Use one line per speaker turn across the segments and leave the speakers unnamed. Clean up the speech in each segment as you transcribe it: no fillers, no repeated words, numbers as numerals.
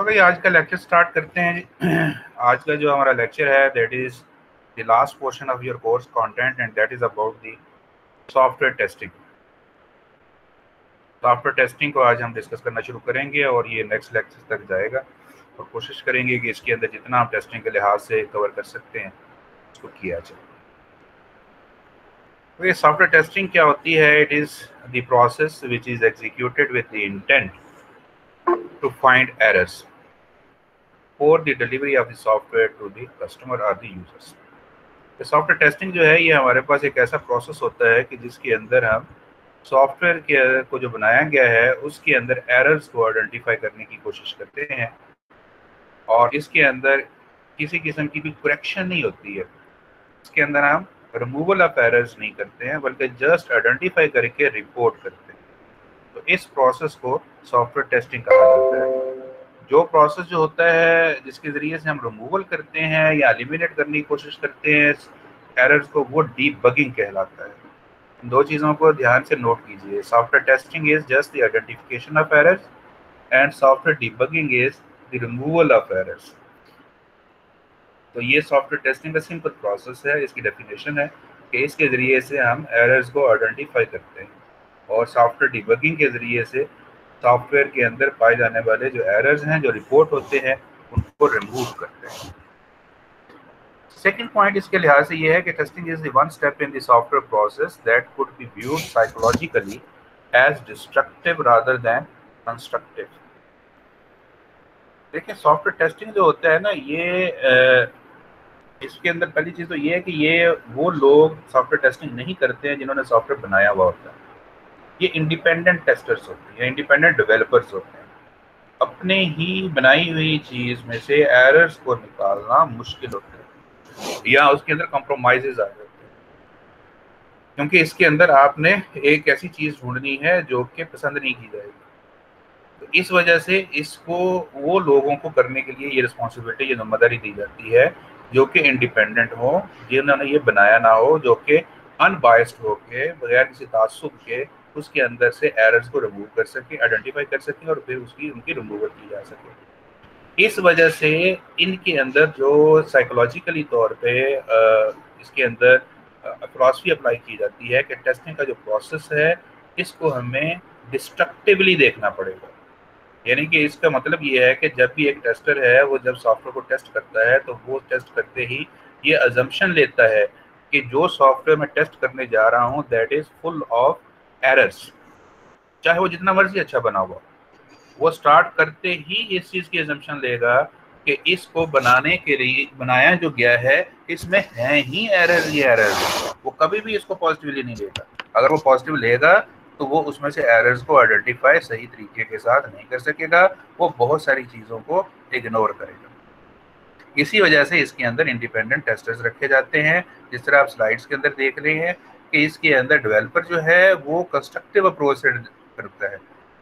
तो भाई आज का लेक्चर स्टार्ट करते हैं। आज का जो हमारा लेक्चर है that is the last portion of your course content and that is about the software testing. Software testing को आज हम डिस्कस करना शुरू करेंगे और ये नेक्स्ट लेक्चर तक जाएगा और कोशिश करेंगे कि इसके अंदर जितना हम टेस्टिंग के लिहाज से कवर कर सकते हैं उसको किया जाए। तो ये सॉफ्टवेयर टेस्टिंग क्या होती है? It is the process which is executed with the intent to find errors for the delivery of the software to the customer or the users। तो सॉफ्टवेयर टेस्टिंग जो है ये हमारे पास एक ऐसा प्रोसेस होता है कि जिसके अंदर हम सॉफ्टवेयर के को जो बनाया गया है उसके अंदर एरर्स को आइडेंटिफाई करने की कोशिश करते हैं और इसके अंदर किसी किस्म की भी करेक्शन नहीं होती है। इसके अंदर हम रिमूवल ऑफ एरर्स नहीं करते हैं बल्कि जस्ट आइडेंटिफाई करके रिपोर्ट करते हैं। तो इस प्रोसेस को सॉफ्टवेयर टेस्टिंग कहा जाता है। जो प्रोसेस जो होता है जिसके ज़रिए से हम रिमूवल करते हैं या एलिमिनेट करने की कोशिश करते हैं एरर्स को, वो डीबगिंग कहलाता है। इन दो चीज़ों को ध्यान से नोट कीजिए। Software testing is just the identification of errors and software debugging is the removal of errors. तो ये सॉफ्टवेयर टेस्टिंग का सिंपल प्रोसेस है। इसकी डेफिनेशन है कि इसके ज़रिए से हम एरर्स को आइडेंटिफाई करते हैं और सॉफ्टवेयर डीबगिंग के ज़रिए से सॉफ्टवेयर के अंदर पाए जाने वाले जो एरर्स हैं जो रिपोर्ट होते हैं उनको रिमूव करते हैं। सेकंड पॉइंट इसके लिहाज से ये है कि testing is the one step in the software process that could be viewed psychologically as destructive rather than constructive. देखिए सॉफ्टवेयर टेस्टिंग जो होता है ना ये इसके अंदर पहली चीज़ तो ये है कि ये वो लोग सॉफ्टवेयर टेस्टिंग नहीं करते हैं जिन्होंने सॉफ्टवेयर बनाया हुआ होता है। ये इंडिपेंडेंट टेस्टर्स होते हैं, इंडिपेंडेंट डेवलपर्स होते हैं। अपने ही बनाई हुई चीज़ में से एरर्स को निकालना मुश्किल होता है या उसके अंदर कॉम्प्रोमाइजेज आ जाते हैं, क्योंकि इसके अंदर आपने एक ऐसी चीज़ ढूंढनी है जो कि पसंद नहीं की जाएगी। तो इस वजह से इसको वो लोगों को करने के लिए ये रिस्पॉन्सिबिलिटी, ये जिम्मेदारी दी जाती है जो कि इंडिपेंडेंट हो, जिन्होंने ये बनाया ना हो, जो कि अनबायस्ड हो के बगैर किसी तासुब के उसके अंदर से एरर्स को रिमूव कर सके, आइडेंटिफाई कर सके और फिर उनकी रिमूवल की जा सके। इस वजह से इनके अंदर जो साइकोलॉजिकली तौर पे इसके अंदर फिलॉसफी अप्लाई की जाती है कि टेस्टिंग का जो प्रोसेस है इसको हमें डिस्ट्रक्टिवली देखना पड़ेगा। यानी कि इसका मतलब ये है कि जब भी एक टेस्टर है वो जब सॉफ्टवेयर को टेस्ट करता है तो वो टेस्ट करते ही ये अजम्पशन लेता है कि जो सॉफ्टवेयर मैं टेस्ट करने जा रहा हूँ that is full of errors, चाहे वो जितना मर्जी अच्छा बना हुआ। वो स्टार्ट करते ही इस चीज़ की अजम्पशन लेगा कि इसको बनाने के लिए बनाया जो गया है इसमें है ही एरर, ये एरर वो कभी भी इसको पॉजिटिवली नहीं लेगा। अगर वो पॉजिटिव लेगा तो वो उसमें से एरर्स को आइडेंटिफाई सही तरीके के साथ नहीं कर सकेगा, वो बहुत सारी चीज़ों को इग्नोर करेगा। इसी वजह से इसके अंदर इंडिपेंडेंट टेस्टर्स रखे जाते हैं। जिस तरह आप स्लाइड्स के अंदर देख रहे हैं कि इसके अंदर डेवलपर जो है वो कंस्ट्रक्टिव अप्रोच से करता है,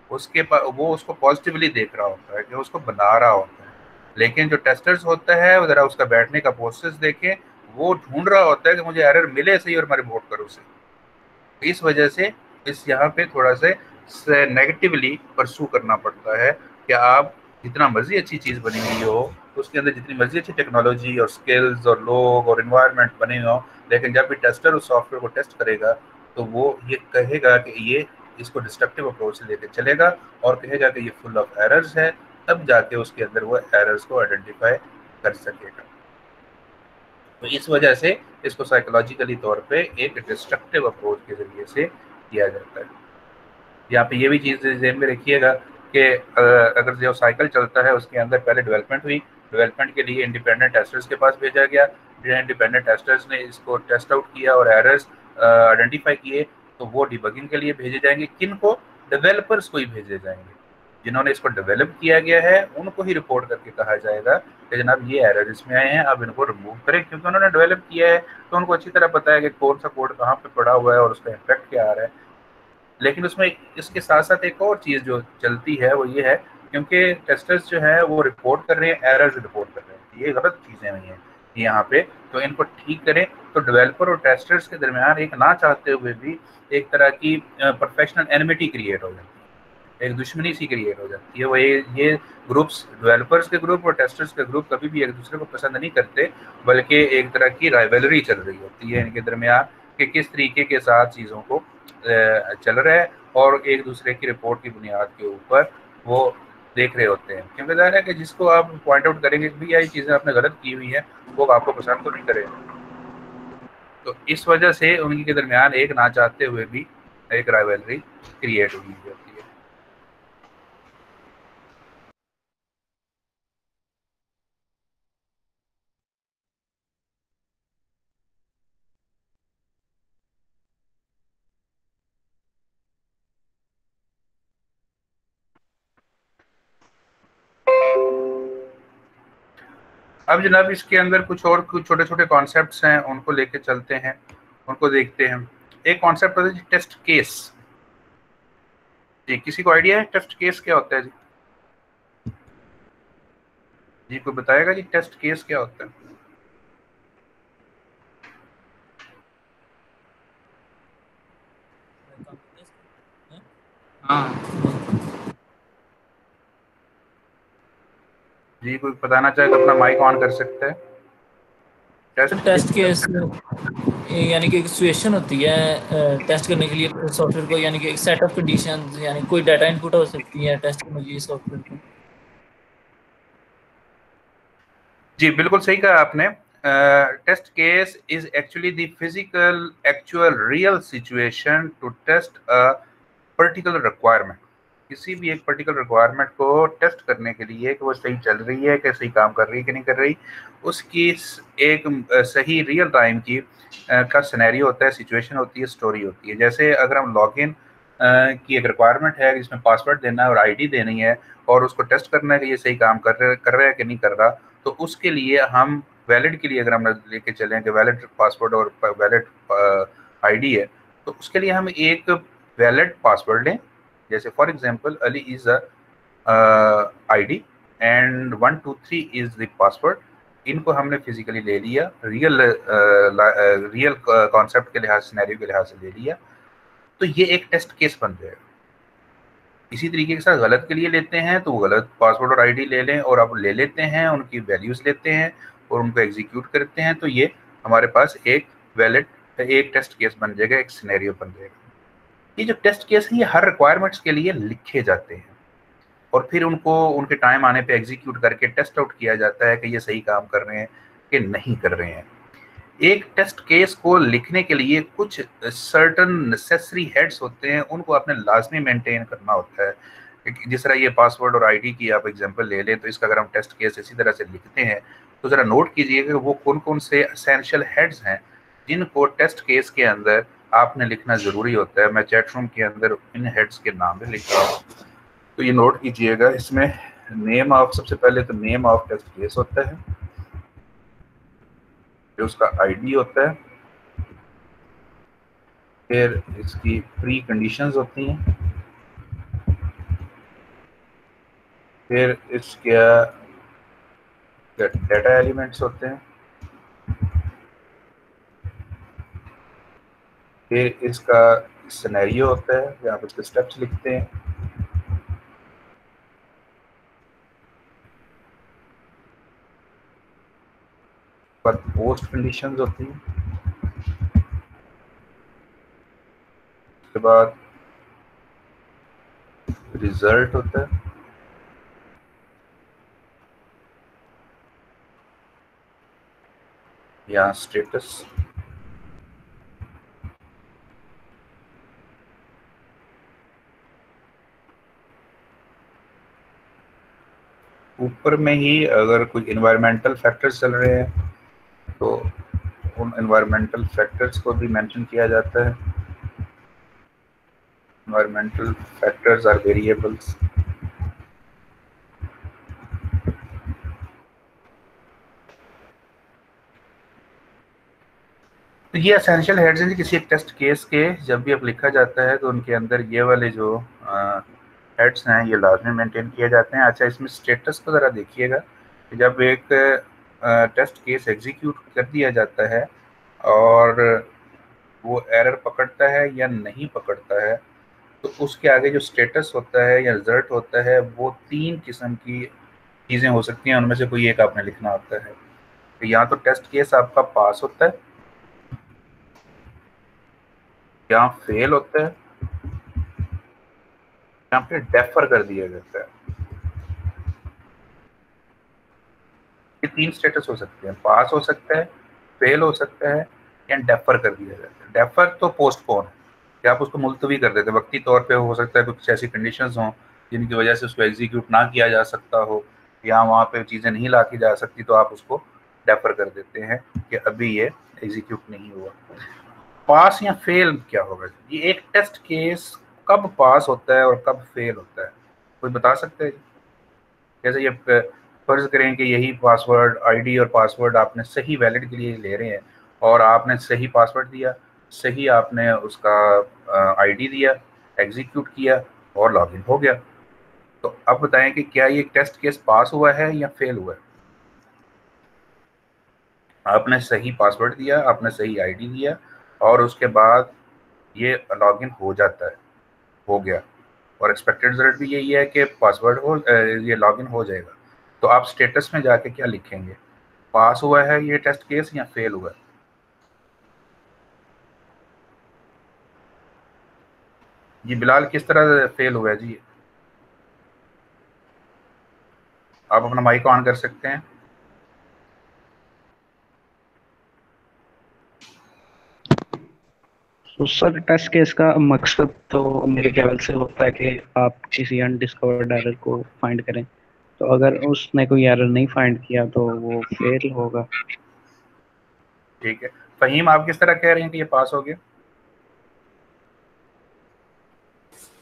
वो उसको पॉजिटिवली देख रहा होता है कि उसको बना रहा होता है। लेकिन जो टेस्टर्स होता है वो ज़रा उसका बैठने का प्रोसेस देखें, वो ढूंढ रहा होता है कि मुझे एरर मिले सही और मैं रिपोर्ट करूँ सही। इस वजह से इस यहाँ पे थोड़ा से नेगेटिवली परसू करना पड़ता है कि आप जितना मर्जी अच्छी चीज़ बनी हुई हो, उसके अंदर जितनी मर्जी अच्छी टेक्नोलॉजी और स्किल्स और लोग और इन्वायरमेंट बने हो, लेकिन जब भी टेस्टर उस सॉफ्टवेयर को टेस्ट करेगा तो वो ये कहेगा कि ये इसको डिस्ट्रक्टिव अप्रोच से लेकर चलेगा और कहेगा कि ये फुल ऑफ एरर्स है, तब जाके उसके अंदर वो एरर्स को आइडेंटिफाई कर सकेगा। तो इस वजह से इसको साइकोलॉजिकली तौर पे एक डिस्ट्रक्टिव अप्रोच के जरिए से किया जाता है। यहाँ पे ये भी चीज़ ध्यान में रखिएगा कि अगर जो साइकिल चलता है उसके अंदर पहले डेवलपमेंट हुई, डेवलपमेंट के लिए इंडिपेंडेंट टेस्टर्स के पास भेजा गया, इंडिपेंडेंट टेस्टर्स ने इसको टेस्ट आउट किया और एरर्स आइडेंटिफाई किए, तो वो डिबगिंग के लिए भेजे जाएंगे। किन को? डेवलपर्स को ही भेजे जाएंगे। जिन्होंने इसको डेवलप किया गया है उनको ही रिपोर्ट करके कहा जाएगा कि जनाब ये एरर इसमें आए हैं, आप इनको रिमूव करें, क्योंकि उन्होंने डेवलप किया है तो उनको अच्छी तरह पता है कि कौन सा कोड कहाँ पे पड़ा हुआ है और उसका इम्पैक्ट क्या आ रहा है। लेकिन उसमें इसके साथ साथ एक और चीज़ जो चलती है वो ये है, क्योंकि टेस्टर्स जो है वो रिपोर्ट कर रहे हैं, एरर्स रिपोर्ट कर रहे हैं, ये गलत चीज़ें नहीं हैं यहाँ पे, तो इनको ठीक करें। तो डेवलपर और टेस्टर्स के दरमियान एक ना चाहते हुए भी एक तरह की प्रोफेशनल एनिमिटी क्रिएट हो जाती है। एक दुश्मनी सी क्रिएट हो जाती है। वो ये ग्रुप्स, डेवलपर्स के ग्रुप और टेस्टर्स के ग्रुप कभी भी एक दूसरे को पसंद नहीं करते, बल्कि एक तरह की राइवलरी चल रही होती है इनके दरमियान कि किस तरीके के साथ चीज़ों को चल रहा है, और एक दूसरे की रिपोर्ट की बुनियाद के ऊपर वो देख रहे होते हैं। क्योंकि ज़ाहिर है कि जिसको आप पॉइंट आउट करेंगे कि भैया ये चीज़ें आपने गलत की हुई हैं, वो आपको पसंद तो नहीं करेगा। तो इस वजह से उनके दरमियान एक ना चाहते हुए भी एक राइवलरी क्रिएट हुई होती है। अब जनाब इसके अंदर कुछ और कुछ छोटे छोटे कॉन्सेप्ट्स हैं, उनको लेके चलते हैं, उनको देखते हैं। एक कॉन्सेप्ट होता है जी टेस्ट केस। जी किसी को आइडिया है टेस्ट केस क्या होता है? जी जी कोई बताएगा जी टेस्ट केस क्या होता है?
हाँ।
जी कोई बताना चाहे तो अपना माइक ऑन कर सकता है। टेस्ट केस
टेस्ट केस यानी कि एक सिचुएशन होती है टेस्ट करने के लिए सॉफ्टवेयर को, यानी कि एक सेट ऑफ कंडीशंस, यानी कोई डाटा इनपुट हो सकती है टेस्ट करने के लिए सॉफ्टवेयर को।
जी बिल्कुल सही कहा आपने। Test case is actually the physical actual real situation to test a particular requirement. किसी भी एक पर्टिकुलर रिक्वायरमेंट को टेस्ट करने के लिए कि वो सही चल रही है, कि सही काम कर रही है कि नहीं कर रही, उसकी एक सही रियल टाइम की का सिनेरियो होता है, सिचुएशन होती है, स्टोरी होती है। जैसे अगर हम लॉगिन की एक रिक्वायरमेंट है जिसमें पासवर्ड देना है और आईडी देनी है, और उसको टेस्ट करना है कि ये सही काम कर रहा है कि नहीं कर रहा, तो उसके लिए हम वैलिड के लिए अगर हम लेके चलें कि वैलिड पासवर्ड और वैलिड आईडी है, तो उसके लिए हम एक वैलिड पासवर्ड लें। जैसे for example Ali is a ID and 123 is the password. इनको हमने फिजिकली ले लिया, रियल कॉन्सेप्ट के लिहाज, सिनेरियो के लिहाज से ले लिया, तो ये एक टेस्ट केस बन जाएगा। इसी तरीके के साथ गलत के लिए लेते हैं तो वो गलत पासवर्ड और आईडी ले लें, और अब ले लेते हैं उनकी वैल्यूज लेते हैं और उनको एग्जीक्यूट करते हैं, तो ये हमारे पास एक वैलिड एक टेस्ट केस बन जाएगा, एक सिनेरियो बन जाएगा। ये जो टेस्ट केस है ये हर रिक्वायरमेंट्स के लिए लिखे जाते हैं, और फिर उनको उनके टाइम आने पे एग्जीक्यूट करके टेस्ट आउट किया जाता है कि ये सही काम कर रहे हैं कि नहीं कर रहे हैं। एक टेस्ट केस को लिखने के लिए कुछ सर्टन नेसेसरी हेड्स होते हैं, उनको आपने लाजमी मेंटेन करना होता है। जिस तरह ये पासवर्ड और आईडी की आप एग्जांपल ले लें, तो इसका अगर हम टेस्ट केस इसी तरह से लिखते हैं तो ज़रा नोट कीजिएगा कि वो कौन कौन से एसेंशियल हेड्स हैं जिनको टेस्ट केस के अंदर आपने लिखना ज़रूरी होता है। मैं चैट रूम के अंदर इन हेड्स के नाम भी लिख रहा हूँ, तो ये नोट कीजिएगा। इसमें नेम ऑफ, सबसे पहले तो नेम ऑफ टेस्ट केस होता है, फिर उसका आईडी होता है, फिर इसकी प्री कंडीशंस होती हैं, फिर इसके डाटा एलिमेंट्स होते हैं, फिर इसका सिनेरियो होता है जहाँ पर इसके स्टेप्स लिखते हैं, पर पोस्ट कंडीशंस होती हैं, उसके बाद रिजल्ट होता है, या स्टेटस। ऊपर में ही अगर कोई इन्वायरमेंटल फैक्टर्स चल रहे हैं तो उन इन्वायरमेंटल फैक्टर्स को भी मेंशन किया जाता है। Environmental factors or variables. तो ये एसेंशियल हेड्स हैं किसी एक टेस्ट केस के। जब भी अब लिखा जाता है तो उनके अंदर ये वाले जो हेड्स हैं ये लाजमी मेंटेन किए जाते हैं। अच्छा इसमें स्टेटस को ज़रा देखिएगा कि जब एक टेस्ट केस एग्जीक्यूट कर दिया जाता है और वो एरर पकड़ता है या नहीं पकड़ता है, तो उसके आगे जो स्टेटस होता है या रिजल्ट होता है वो 3 किस्म की चीज़ें हो सकती हैं, उनमें से कोई एक आपने लिखना होता है। तो या तो टेस्ट केस आपका पास होता है, या फेल होता है, या फिर डेफर कर दिया जाता है। ये 3 स्टेटस हो सकते हैं, पास हो सकता है, फेल हो सकता है, या डेफर कर दिया जाता है। डेफर तो पोस्टपोन है कि आप उसको मुलतवी कर देते हैं, वक्ती तौर पे हो सकता है कुछ ऐसी कंडीशंस हों जिनकी वजह से उसको एग्जीक्यूट ना किया जा सकता हो, या वहाँ पे चीज़ें नहीं ला की जा सकती, तो आप उसको डेफर कर देते हैं कि अभी ये एग्जीक्यूट नहीं हुआ। पास या फेल क्या होगा? ये एक टेस्ट केस कब पास होता है और कब फेल होता है, कोई बता सकता है? जैसे ये फर्ज करें कि यही पासवर्ड आईडी और पासवर्ड आपने सही वैलिड के लिए ले रहे हैं, और आपने सही पासवर्ड दिया, सही आपने उसका आईडी दिया, एग्जीक्यूट किया और लॉगिन हो गया। तो अब बताएं कि क्या ये टेस्ट केस पास हुआ है या फेल हुआ है? आपने सही पासवर्ड दिया, आपने सही आईडी दिया, और उसके बाद ये लॉगिन हो जाता है, हो गया, और एक्सपेक्टेड रिजल्ट भी यही है कि पासवर्ड हो ये लॉगिन हो जाएगा। तो आप स्टेटस में जाके क्या लिखेंगे? पास हुआ है ये टेस्ट केस या फेल हुआ है? जी बिलाल, किस तरह फेल हुआ है जी? आप अपना माइक ऑन कर सकते हैं।
तो सर टेस्ट केस का मकसद तो मेरे ख्याल से होता है कि आप किसी अनडिस्कवर्ड एरर को फाइंड करें। तो अगर उसने कोई एरर नहीं फाइंड किया तो वो फेल होगा।
ठीक है, फहीम आप किस तरह कह रहे हैं कि ये पास हो गया?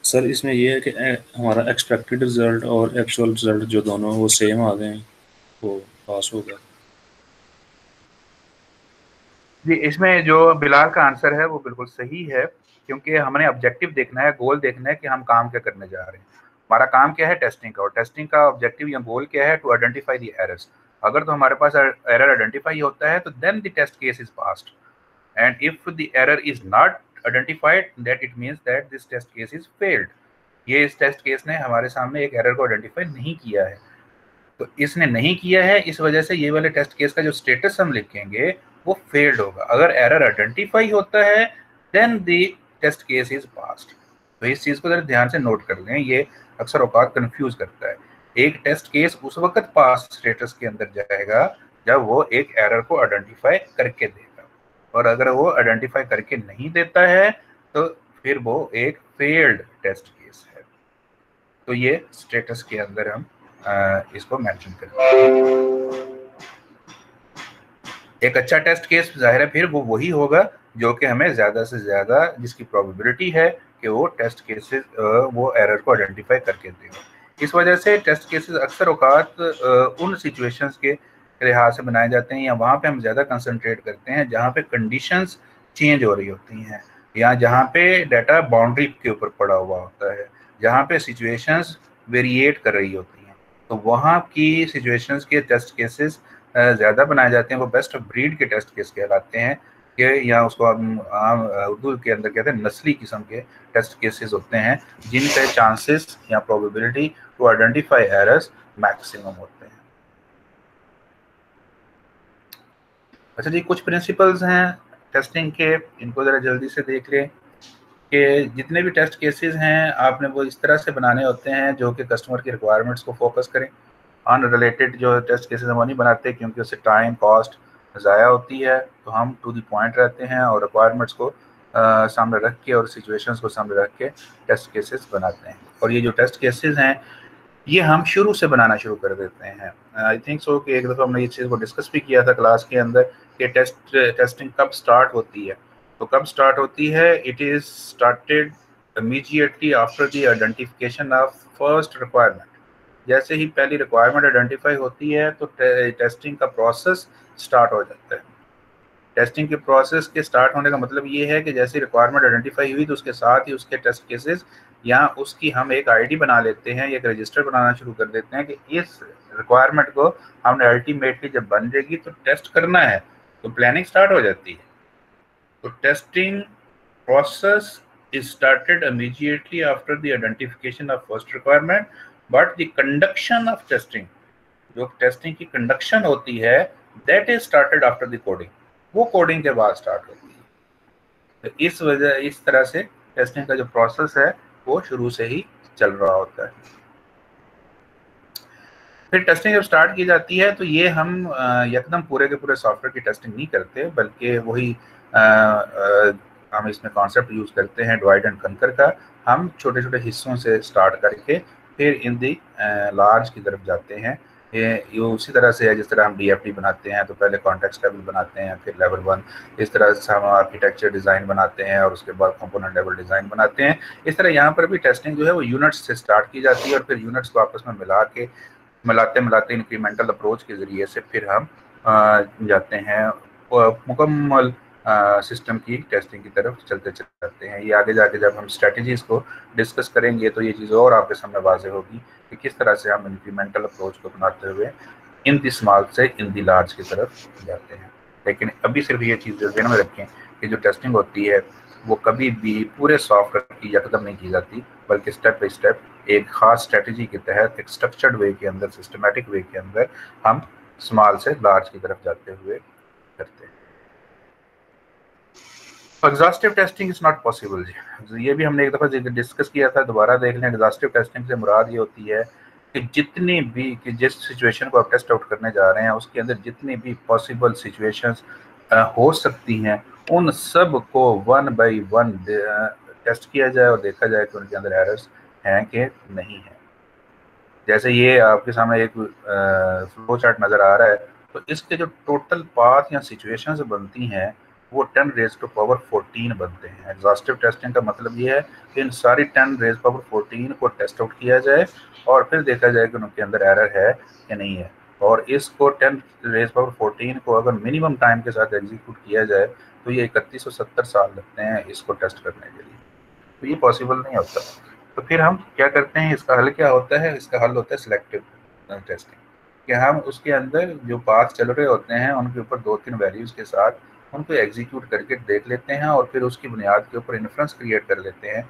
सर इसमें ये है कि हमारा एक्सपेक्टेड रिजल्ट और एक्चुअल रिजल्ट जो दोनों वो सेम आ गए हैं, वो पास होगा।
जी, इसमें जो बिलाल का आंसर है वो बिल्कुल सही है, क्योंकि हमने ऑब्जेक्टिव देखना है, गोल देखना है कि हम काम क्या करने जा रहे हैं। हमारा काम क्या है? टेस्टिंग का, और टेस्टिंग का ऑब्जेक्टिव या गोल क्या है? To identify the errors. अगर तो हमारे पास एरर आइडेंटिफाई होता है तो then the test case is passed, and if the error is not identified that it means that this test case is failed। ये इस टेस्ट केस ने हमारे सामने एक एरर को आइडेंटिफाई नहीं किया है, तो इसने नहीं किया है, इस वजह से ये वाले टेस्ट केस का जो स्टेटस हम लिखेंगे वो फेल्ड होगा। अगर एरर आइडेंटिफाई होता है then the test case is passed. तो इस चीज को जरा ध्यान से नोट कर लें, ये अक्सर औकात कंफ्यूज करता है। एक टेस्ट केस उस वक्त पास स्टेटस के अंदर जाएगा जब वो एक एरर को आइडेंटिफाई करके देगा, और अगर वो आइडेंटिफाई करके नहीं देता है तो फिर वो एक फेल्ड टेस्ट केस है। तो ये स्टेटस के अंदर हम इसको मेंशन करते हैं। एक अच्छा टेस्ट केस जाहिर है फिर वो वही होगा जो कि हमें ज्यादा से ज्यादा, जिसकी प्रोबेबिलिटी है कि वो टेस्ट केसेस वो एरर को आइडेंटिफाई करके देगा। इस वजह से टेस्ट केसेस अक्सर औकात उन सिचुएशंस के लिहाज से बनाए जाते हैं, या वहाँ पे हम ज़्यादा कंसंट्रेट करते हैं जहाँ पे कंडीशंस चेंज हो रही होती हैं, या जहाँ पे डाटा बाउंड्री के ऊपर पड़ा हुआ होता है, जहाँ पे सिचुएशंस वेरिएट कर रही होती हैं, तो वहाँ की सिचुएशंस के टेस्ट केसेस ज़्यादा बनाए जाते हैं। वो बेस्ट ऑफ ब्रीड के टेस्ट केस कहलाते हैं, कि या उसको हम आम उर्दू के अंदर कहते हैं नस्ली किस्म के टेस्ट केसेस होते हैं, जिनके चांसेस या probability to identify errors maximum होते हैं। अच्छा जी, कुछ प्रिंसिपल्स हैं टेस्टिंग के, इनको ज़रा जल्दी से देख लें कि जितने भी टेस्ट केसेस हैं आपने वो इस तरह से बनाने होते हैं जो कि कस्टमर की रिक्वायरमेंट्स को फोकस करें। अनरिलेटेड जो टेस्ट केसेस हम नहीं बनाते, क्योंकि उससे टाइम कॉस्ट ज़ाया होती है, तो हम टू द पॉइंट रहते हैं और रिक्वायरमेंट्स को सामने रख के और सिचुएशंस को सामने रख के टेस्ट केसेस बनाते हैं। और ये जो टेस्ट केसेस हैं ये हम शुरू से बनाना शुरू कर देते हैं। आई थिंक सो कि एक दफ़ा हमने इस चीज़ को डिस्कस भी किया था क्लास के अंदर कि टेस्टिंग कब स्टार्ट होती है। तो कब स्टार्ट होती है? It is started immediately after the identification of first requirement. जैसे ही पहली रिक्वायरमेंट आइडेंटिफाई होती है तो टेस्टिंग का प्रोसेस स्टार्ट हो जाता है। टेस्टिंग के प्रोसेस के स्टार्ट होने का मतलब ये है कि जैसे रिक्वायरमेंट आइडेंटिफाई हुई तो उसके साथ ही उसके टेस्ट केसेस या उसकी हम एक आईडी बना लेते हैं, एक रजिस्टर बनाना शुरू कर देते हैं कि इस रिक्वायरमेंट को हमने अल्टीमेटली जब बन जाएगी तो टेस्ट करना है, तो प्लानिंग स्टार्ट हो जाती है। तो testing process is started immediately after the identification of first requirement, but the conduction of testing, जो टेस्टिंग की कंडक्शन होती है, that is started after the coding, वो कोडिंग के बाद स्टार्ट होती है। तो इस तरह से टेस्टिंग का जो प्रोसेस है वो शुरू से ही चल रहा होता है। फिर टेस्टिंग जब स्टार्ट की जाती है तो ये हम एकदम पूरे के पूरे सॉफ्टवेयर की टेस्टिंग नहीं करते, बल्कि वही हम इसमें कॉन्सेप्ट यूज करते हैं डिवाइड एंड कंकर का। हम छोटे छोटे हिस्सों से स्टार्ट करके फिर इन दी लार्ज की तरफ जाते हैं। ये उसी तरह से है जिस तरह हम DFT बनाते हैं, तो पहले कॉन्टेक्स्ट लेवल बनाते हैं, फिर लेवल 1, इस तरह से हम आर्किटेक्चर डिज़ाइन बनाते हैं और उसके बाद कंपोनेंट लेवल डिज़ाइन बनाते हैं। इस तरह यहाँ पर भी टेस्टिंग जो है वो यूनिट्स से स्टार्ट की जाती है और फिर यूनिट्स को आपस में मिलाते इंक्रीमेंटल अप्रोच के ज़रिए से फिर हम जाते हैं मुकम्मल सिस्टम की टेस्टिंग की तरफ चलते हैं। ये आगे जाके जब हम स्ट्रेटजीज़ को डिस्कस करेंगे तो ये चीज़ और आपके सामने वाज़ेह होगी कि किस तरह से हम इंक्रीमेंटल अप्रोच को बनाते हुए इन दी स्मॉल से इन दी लार्ज की तरफ जाते हैं। लेकिन अभी सिर्फ ये चीज़ ध्यान में रखें कि जो टेस्टिंग होती है वो कभी भी पूरे सॉफ्टवेयर की यकदम नहीं की जाती, बल्कि स्टेप बाई स्टेप एक ख़ास स्ट्रेटजी के तहत एक स्ट्रक्चर्ड वे के अंदर, सिस्टमेटिक वे के अंदर हम स्मॉल से लार्ज की तरफ जाते हुए करते हैं। Exhaustive testing is not possible जी, ये भी हमने एक दफ़ा डिस्कस किया था, दोबारा देख लें। एग्जॉस्टिव टेस्टिंग से मुराद ये होती है कि जितनी भी कि जिस सिचुएशन को आप टेस्ट आउट करने जा रहे हैं उसके अंदर जितनी भी पॉसिबल सिचुएशंस हो सकती हैं उन सब को 1 बाई 1 टेस्ट किया जाए और देखा जाए कि उनके अंदर एरर्स हैं कि नहीं है। जैसे ये आपके सामने एक फ्लो चार्ट नज़र आ रहा है, तो इसके जो टोटल पाथ या सिचुएशंस बनती हैं वो 10 रेज़ टू पावर 14 बनते हैं। एग्जॉस्टिव टेस्टिंग का मतलब ये है कि इन सारी 10 रेज़ पावर 14 को टेस्ट आउट किया जाए और फिर देखा जाए कि उनके अंदर एरर है या नहीं है। और इसको 10 रेज़ पावर 14 को अगर मिनिमम टाइम के साथ एग्जीक्यूट किया जाए तो ये 3170 साल लगते हैं इसको टेस्ट करने के लिए, तो ये पॉसिबल नहीं होता। तो फिर हम क्या करते हैं, इसका हल क्या होता है? इसका हल होता है सिलेक्टिव टेस्टिंग, कि हम उसके अंदर जो पाथ चल रहे होते हैं उनके ऊपर 2-3 वैल्यूज़ के साथ उनको एग्जीक्यूट करके देख लेते हैं और फिर उसकी बुनियाद के ऊपर इन्फ्रेंस क्रिएट कर लेते हैं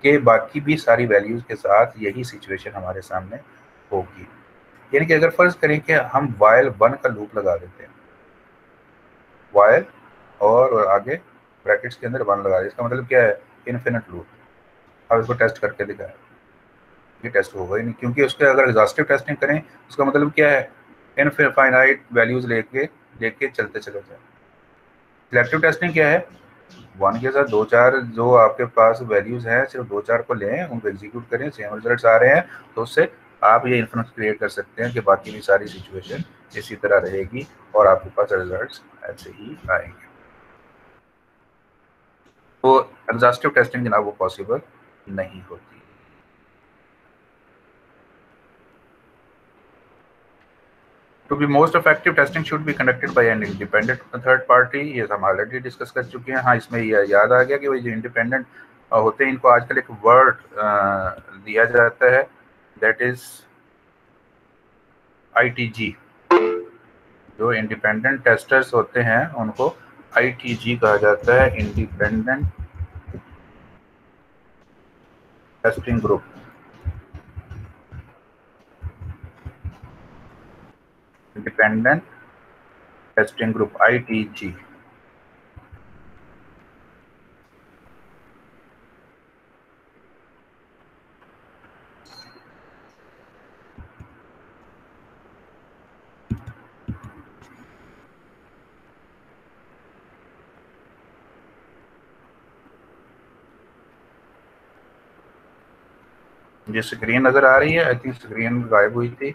कि बाकी भी सारी वैल्यूज़ के साथ यही सिचुएशन हमारे सामने होगी। यानी कि अगर फ़र्ज़ करें कि हम वाइल 1 का लूप लगा देते हैं, वाइल और आगे ब्रैकेट्स के अंदर 1 लगा दें, इसका मतलब क्या है? Infinite loop. अब इसको टेस्ट करके दिखाएं, ये टेस्ट होगा ही नहीं, क्योंकि उसके अगर एग्जॉस्टिव टेस्टिंग करें उसका मतलब क्या है? इनफाइनाइट वैल्यूज़ लेके चलते चले जाए। सिलेक्टिव टेस्टिंग क्या है? 1 के साथ 2-4 जो आपके पास वैल्यूज़ हैं सिर्फ 2-4 को लें, उनको एग्जीक्यूट करें, सेम रिजल्ट्स आ रहे हैं तो उससे आप ये इन्फ्रेंस क्रिएट कर सकते हैं कि बाकी भी सारी सिचुएशन इसी तरह रहेगी और आपके पास रिजल्ट्स ऐसे ही आएंगे। तो एग्जॉस्टिव टेस्टिंग जनाब वो पॉसिबल नहीं होती। To be most effective, testing should be conducted by an independent third party। ये हम ऑलरेडी डिस्कस कर चुके हैं। हाँ, इसमें ये याद आ गया कि वही जो इंडिपेंडेंट होते हैं इनको आजकल एक वर्ड दिया जाता है, दैट इज ITG। जो इंडिपेंडेंट टेस्टर्स होते हैं उनको ITG कहा जाता है, independent testing group. Independent testing group ITG। जी स्क्रीन नज़र आ रही है? आई थिंक स्क्रीन गायब हुई थी,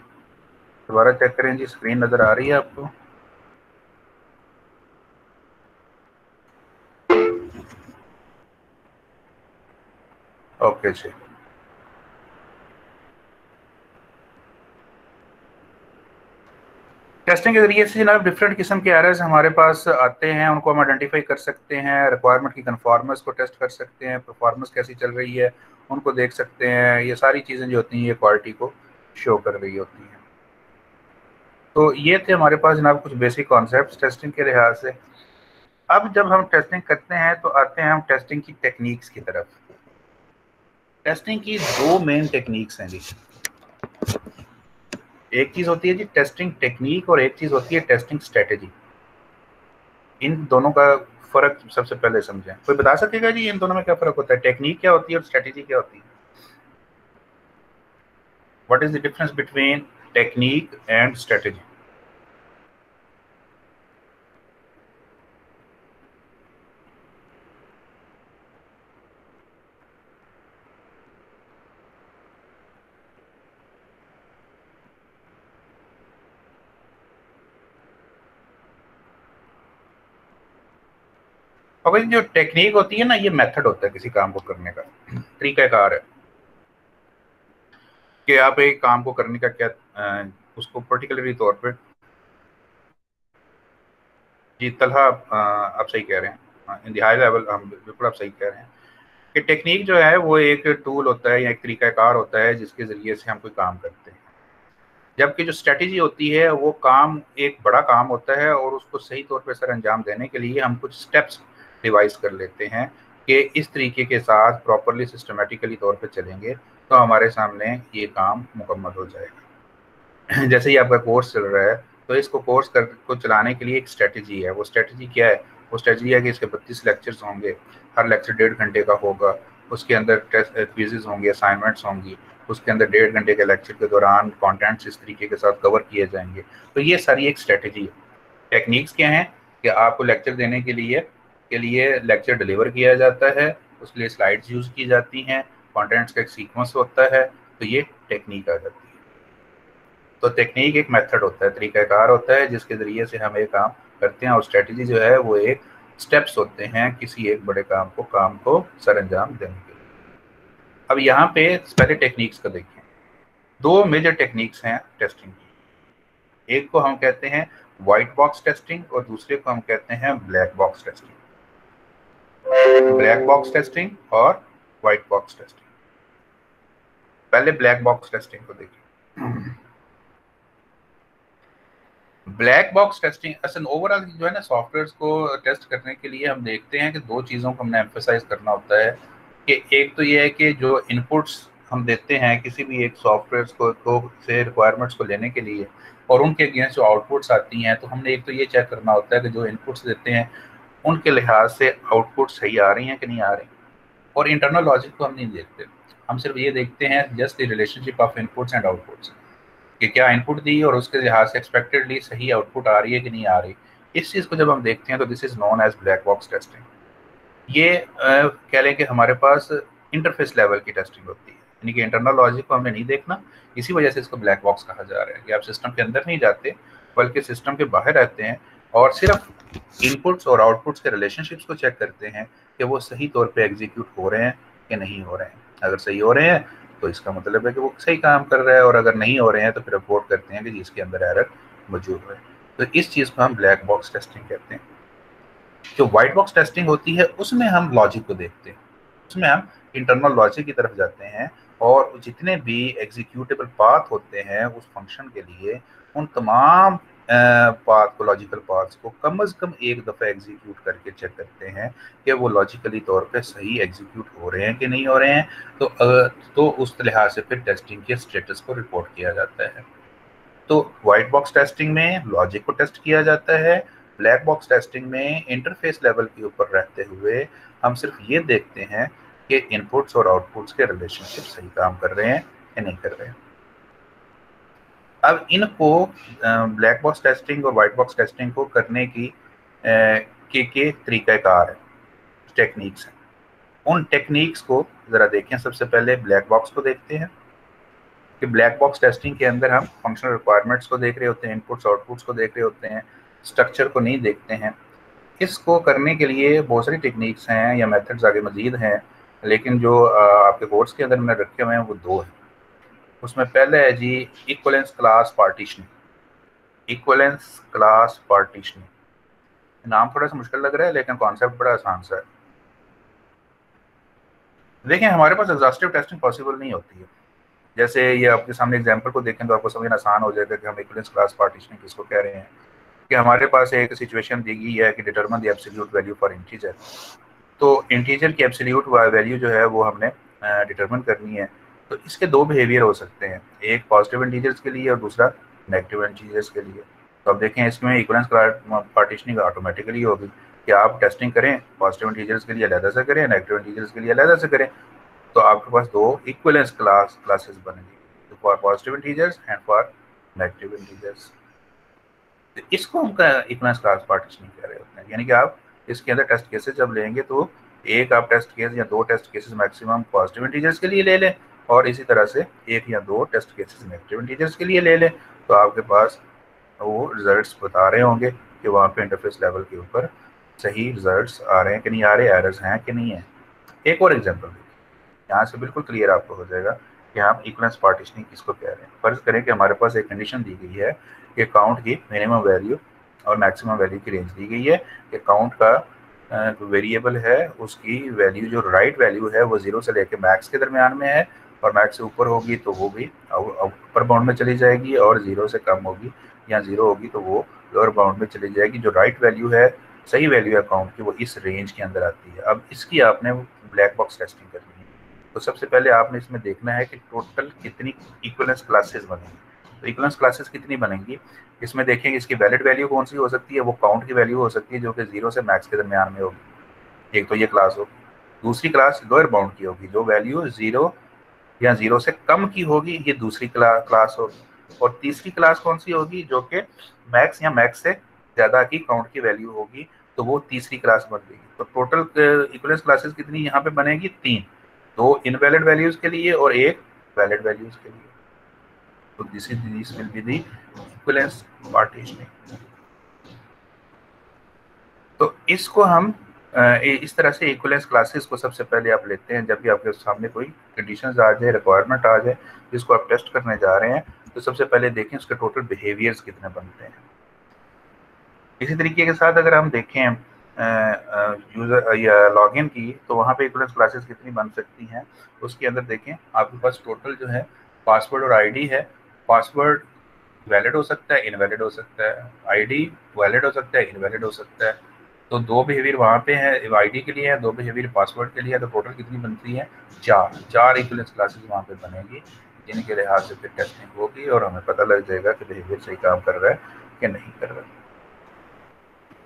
दोबारा चेक करें जी। स्क्रीन नज़र आ रही है आपको? ओके जी। टेस्टिंग के जरिए से जनाब डिफरेंट किस्म के एरर्स हमारे पास आते हैं, उनको हम आइडेंटिफाई कर सकते हैं, रिक्वायरमेंट की कन्फॉर्मेंस को टेस्ट कर सकते हैं, परफॉर्मेंस कैसी चल रही है उनको देख सकते हैं। ये सारी चीज़ें जो होती हैं ये क्वालिटी को शो कर रही होती हैं। तो ये थे हमारे पास जनाब कुछ बेसिक कॉन्सेप्ट्स टेस्टिंग के लिहाज से। अब जब हम टेस्टिंग करते हैं तो आते हैं हम टेस्टिंग की टेक्निक्स की तरफ। टेस्टिंग की दो मेन टेक्निक्स हैं जी। एक चीज़ होती है जी टेस्टिंग टेक्निक और एक चीज़ होती है टेस्टिंग स्ट्रेटेजी। इन दोनों का फ़र्क सबसे पहले समझें। कोई बता सकेगा जी इन दोनों में क्या फ़र्क होता है? टेक्निक क्या होती है और स्ट्रेटेजी क्या होती है? What is the difference between technique and strategy? और जो टेक्निक होती है ना, ये मेथड होता है किसी काम को करने का, तरीकाकार है कि आप एक काम को करने का क्या उसको पर्टिकुलरली तौर पे जी तलहा आप सही कह रहे हैं, इन द हाई लेवल हम बिल्कुल आप सही कह रहे हैं कि टेक्निक जो है वो एक टूल होता है या एक तरीकाकार होता है जिसके ज़रिए से हम कोई काम करते हैं, जबकि जो स्ट्रेटजी होती है वो काम एक बड़ा काम होता है और उसको सही तौर पे सर अंजाम देने के लिए हम कुछ स्टेप्स डिवाइस कर लेते हैं कि इस तरीके के साथ प्रॉपरली सिस्टमेटिकली तौर पे चलेंगे तो हमारे सामने ये काम मुकम्मल हो जाएगा। जैसे ही आपका कोर्स चल रहा है तो इसको कोर्स को चलाने के लिए एक स्ट्रेटजी है। वो स्ट्रेटजी क्या है? वो स्ट्रेटजी है कि इसके 32 लेक्चर्स होंगे, हर लेक्चर 1.5 घंटे का होगा, उसके अंदर टेस्ट क्विजेज होंगे, असाइनमेंट्स होंगी, उसके अंदर 1.5 घंटे के लेक्चर के दौरान कंटेंट्स इस तरीके के साथ कवर किए जाएंगे। तो ये सारी एक स्ट्रेटजी है। टेक्निक्स क्या हैं कि आपको लेक्चर देने के लिए लेक्चर डिलीवर किया जाता है, उसके लिए स्लाइड्स यूज़ की जाती हैं, कंटेंट्स का एक सीक्वेंस होता है, तो ये टेक्निक आ जाती है। तो टेक्निक एक मेथड होता है, तरीकाकार होता है जिसके ज़रिए से हम एक काम करते हैं, और स्ट्रेटजी जो है वो एक स्टेप्स होते हैं किसी एक बड़े काम को सर अंजाम देने के लिए। अब यहाँ पे पहले टेक्निक्स का देखें। दो मेजर टेक्निक्स हैं टेस्टिंग की, एक को हम कहते हैं वाइट बॉक्स टेस्टिंग और दूसरे को हम कहते हैं black box testing. Black box testing और वाइट बॉक्स टेस्टिंग। पहले ब्लैक बॉक्स टेस्टिंग को देखिए। ब्लैक बॉक्स टेस्टिंग असल ओवरऑल जो है ना, सॉफ्टवेयर को टेस्ट करने के लिए हम देखते हैं कि दो चीज़ों को हमने एम्फेसाइज करना होता है कि एक तो ये है कि जो इनपुट्स हम देते हैं किसी भी एक सॉफ्टवेयर को से रिक्वायरमेंट्स को लेने के लिए और उनके अगेंस्ट जो आउटपुट्स आती हैं, तो हमने एक तो ये चेक करना होता है कि जो इनपुट्स देते हैं उनके लिहाज से आउटपुट सही आ रही हैं कि नहीं आ रही। और इंटरनल लॉजिक को हम नहीं देखते, हम सिर्फ ये देखते हैं just the relationship of inputs and outputs, कि क्या इनपुट दी और उसके लिहाज से एक्सपेक्टेडली सही आउटपुट आ रही है कि नहीं आ रही। इस चीज़ को जब हम देखते हैं तो this is known as black box testing. ये कह लें कि हमारे पास इंटरफेस लेवल की टेस्टिंग होती है, यानी कि इंटरनल लॉजिक को हमने नहीं देखना, इसी वजह से इसको ब्लैक बॉक्स कहा जा रहा है कि आप सिस्टम के अंदर नहीं जाते बल्कि सिस्टम के बाहर रहते हैं और सिर्फ इनपुट्स और आउटपुट्स के रिलेशनशिप्स को चेक करते हैं कि वो सही तौर पे एग्जीक्यूट हो रहे हैं कि नहीं हो रहे हैं। अगर सही हो रहे हैं तो इसका मतलब है कि वो सही काम कर रहा है, और अगर नहीं हो रहे हैं तो फिर रिपोर्ट करते हैं कि जिसके अंदर एरर मौजूद है। तो इस चीज़ को हम ब्लैक बॉक्स टेस्टिंग कहते हैं। जो वाइट बॉक्स टेस्टिंग होती है उसमें हम लॉजिक को देखते हैं, उसमें हम इंटरनल लॉजिक की तरफ जाते हैं और जितने भी एग्जीक्यूटेबल पाथ होते हैं उस फंक्शन के लिए उन तमाम पाथ को, लॉजिकल पाथ्स को कम से कम एक दफ़ा एग्जीक्यूट करके चेक करते हैं कि वो लॉजिकली तौर पे सही एग्जीक्यूट हो रहे हैं कि नहीं हो रहे हैं। तो उस लिहाज से फिर टेस्टिंग के स्टेटस को रिपोर्ट किया जाता है। तो वाइट बॉक्स टेस्टिंग में लॉजिक को टेस्ट किया जाता है, ब्लैक बॉक्स टेस्टिंग में इंटरफेस लेवल के ऊपर रहते हुए हम सिर्फ ये देखते हैं कि इनपुट्स और आउटपुट्स के रिलेशनशिप सही काम कर रहे हैं या नहीं कर रहे हैं। अब इनको ब्लैक बॉक्स टेस्टिंग और वाइट बॉक्स टेस्टिंग को करने की के तरीक़ाकार है, टेक्निक्स हैं। उन टेक्निक्स को ज़रा देखें। सबसे पहले ब्लैक बॉक्स को देखते हैं कि ब्लैक बॉक्स टेस्टिंग के अंदर हम फंक्शनल रिक्वायरमेंट्स को देख रहे होते हैं, इनपुट्स आउटपुट्स को देख रहे होते हैं, स्ट्रक्चर को नहीं देखते हैं। इसको करने के लिए बहुत सारी टेक्निक्स हैं या मेथड्स आगे मजीद हैं, लेकिन जो आपके कोर्स के अंदर मैंने रखे हुए हैं वो दो हैं। उसमें पहले है जी equivalence class partitioning. Equivalence class partitioning नाम थोड़ा सा मुश्किल लग रहा है लेकिन कॉन्सेप्ट बड़ा आसान सा है। देखें, हमारे पास एग्जॉस्टिव टेस्टिंग पॉसिबल नहीं होती है। जैसे ये आपके सामने एग्जांपल को देखें तो आपको समझना आसान हो जाएगा कि हम इक्वलेंस क्लास पार्टीशनिंग किसको कह रहे हैं। कि हमारे पास एक सिचुएशन दी गई है कि determine the absolute value for integer. तो इंटीजर की एब्सोल्यूट वैल्यू जो है वो हमने डिटरमिन करनी है तो इसके दो बिहेवियर हो सकते हैं, एक पॉजिटिव इंटीजर्स के लिए और दूसरा नेगेटिव इंटीजर्स के लिए। तो अब देखें इसमें इक्विवेलेंस पार्टीशनिंग ऑटोमेटिकली होगी कि आप टेस्टिंग करें पॉजिटिव इंटीजर्स के लिए अलग से करें, नेगेटिव इंटीजर्स के लिए अलग से करें, तो आपके पास दो इक्विवेलेंस क्लासेस बनेंगी, for positive integers and for negative integers. तो इसको हम इक्विवेलेंस क्लास पार्टीशनिंग कह रहे होते हैं, यानी कि आप इसके अंदर टेस्ट केसेस जब लेंगे तो एक आप टेस्ट केस या दो test cases maximum positive integers के लिए ले लें और इसी तरह से एक या दो टेस्ट केसेस नेगेटिव इंटीजर्स के लिए ले लें, तो आपके पास वो रिजल्ट्स बता रहे होंगे कि वहाँ पे इंटरफेस लेवल के ऊपर सही रिजल्ट्स आ रहे हैं कि नहीं आ रहे, एरर्स हैं कि नहीं है। एक और एग्जांपल देखिए, यहाँ से बिल्कुल क्लियर आपको हो जाएगा कि हम इक्विवेलेंस पार्टीशनिंग किसको कह रहे हैं। फर्ज करें कि हमारे पास एक कंडीशन दी गई है कि काउंट की मिनिमम वैल्यू और मैक्सिमम वैल्यू की रेंज दी गई है कि काउंट का वेरिएबल है उसकी वैल्यू जो राइट वैल्यू है वो 0 से लेकर मैक्स के दरमियान में है और मैक्स से ऊपर होगी तो वो भी अपर बाउंड में चली जाएगी और 0 से कम होगी या 0 होगी तो वो लोअर बाउंड में चली जाएगी। जो राइट वैल्यू है सही वैल्यू है काउंट की वो इस रेंज के अंदर आती है। अब इसकी आपने ब्लैक बॉक्स टेस्टिंग करनी है, तो सबसे पहले आपने इसमें देखना है कि टोटल कितनी इक्विवेलेंस क्लासेस बनेंगी। तो इक्विवेलेंस क्लासेस कितनी बनेंगी इसमें देखेंगे, इसकी वैलिड वैल्यू कौन सी हो सकती है, वो काउंट की वैल्यू हो सकती है जो कि 0 से मैक्स के दरमियान में होगी, एक तो ये क्लास होगी। दूसरी क्लास लोअर बाउंड की होगी, जो वैल्यू 0 या 0 से कम की होगी ये दूसरी क्लास होगी। और तीसरी क्लास कौन सी होगी, जो कि मैक्स या मैक्स से ज़्यादा की काउंट की वैल्यू होगी, तो वो तीसरी क्लास बन गई। तो टोटल इक्विवेलेंस क्लासेस कितनी यहाँ पे बनेगी, 3, 2 इनवैलिड वैल्यूज के लिए और एक वैलिड वैल्यूज के लिए। तो this will be the equivalence partitioning. तो इसको हम इस तरह से इक्विवेलेंस क्लासेस को सबसे पहले आप लेते हैं जब भी आपके सामने कोई कंडीशंस आ जाए, रिक्वायरमेंट आ जाए जिसको आप टेस्ट करने जा रहे हैं, तो सबसे पहले देखें उसके टोटल बिहेवियर्स कितने बनते हैं। इसी तरीके के साथ अगर हम देखें यूजर या लॉगिन की, तो वहाँ पे इक्विवेलेंस क्लासेस कितनी बन सकती हैं। उसके अंदर देखें आपके पास टोटल जो है पासवर्ड और आईडी है। पासवर्ड वैलिड हो सकता है, इनवैलिड हो सकता है, आईडी वैलिड हो सकता है, इनवैलिड हो सकता है। तो दो बिहेवियर वहाँ पे है, आईडी के लिए है, दो बिहेवियर पासवर्ड के लिए है। तो टोटल कितनी बनती है, 4 इक्विवेलेंस क्लासेस वहाँ पे बनेगी, जिनके लिहाज से फिर टेस्टिंग होगी और हमें पता लग जाएगा कि बिहेवियर सही काम कर रहा है कि नहीं कर रहा है।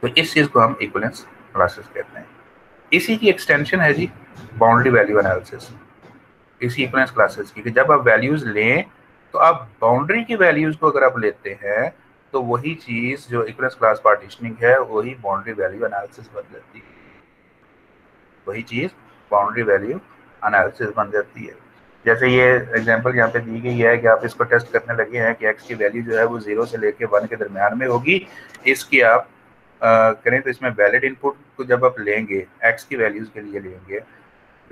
तो इस चीज़ को हम इक्विवेलेंस क्लासेस कहते हैं। इसी की एक्सटेंशन है जी बाउंड्री वैल्यू एनालिसिस, इसी इक्विवेलेंस क्लासेस की, कि जब आप वैल्यूज लें तो आप बाउंड्री की वैल्यूज को अगर आप लेते हैं तो वही चीज़ जो इक्विवेलेंस क्लास पार्टीशनिंग है वही बाउंड्री वैल्यू एनालिसिस बन जाती है, वही चीज़ बाउंड्री वैल्यू एनालिसिस बन जाती है। जैसे ये एग्जांपल यहाँ पे दी गई है कि आप इसको टेस्ट करने लगे हैं कि x की वैल्यू जो है वो 0 से लेके 1 के दरमियान में होगी। इसकी आप करें तो इसमें वैलिड इनपुट को जब आप लेंगे x की वैल्यूज के लिए लेंगे,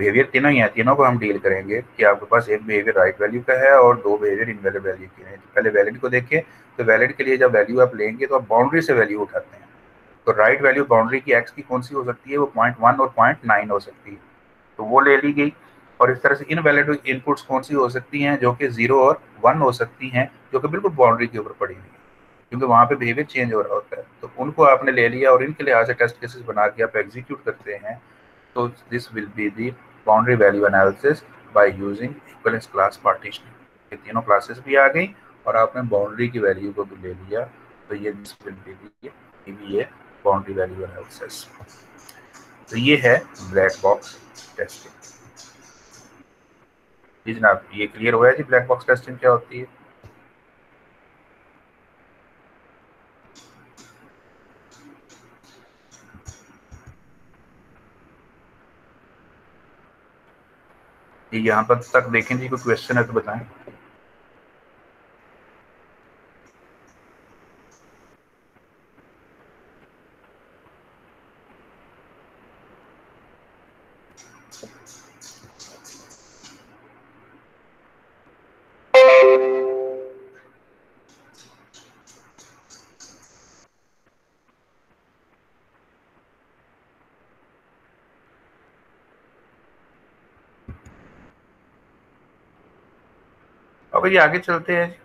बिहेवियर तीनों ही हैं, तीनों को हम डील करेंगे कि आपके पास एक बिहेवियर राइट वैल्यू का है और दो बिहेवियर इनवैलिड वैल्यू के हैं। पहले वैलिड को देखें, तो वैलिड के लिए जब वैल्यू आप लेंगे तो आप बाउंड्री से वैल्यू उठाते हैं। तो राइट वैल्यू बाउंड्री की x की कौन सी हो सकती है, वो 0.1 और 0.9 हो सकती है, तो वो ले ली गई। और इस तरह से इनवैलिड इनपुट्स कौन सी हो सकती हैं, जो कि 0 और 1 हो सकती हैं, जो कि बिल्कुल बाउंड्री के ऊपर पड़ी हुई है, क्योंकि वहाँ पे बिहेवियर चेंज हो रहा होता है। तो उनको आपने ले लिया और इनके लिहाज से टेस्ट केसेस बना के आप एग्जीक्यूट करते हैं। तो this will be the boundary value analysis by using equivalence class partitioning. ये तीनों क्लासेस भी आ गई और आपने बाउंड्री की वैल्यू को भी ले लिया, तो ये दिस विल बी ये बाउंड्री वैल्यू एनालिसिस। तो ये है ब्लैक बॉक्स टेस्टिंग। जी जनाब, ये क्लियर हुआ है जी ब्लैक बॉक्स टेस्टिंग क्या होती है। यहाँ पर तक देखें जी, कोई क्वेश्चन है तो बताएं। अब ये आगे चलते हैं।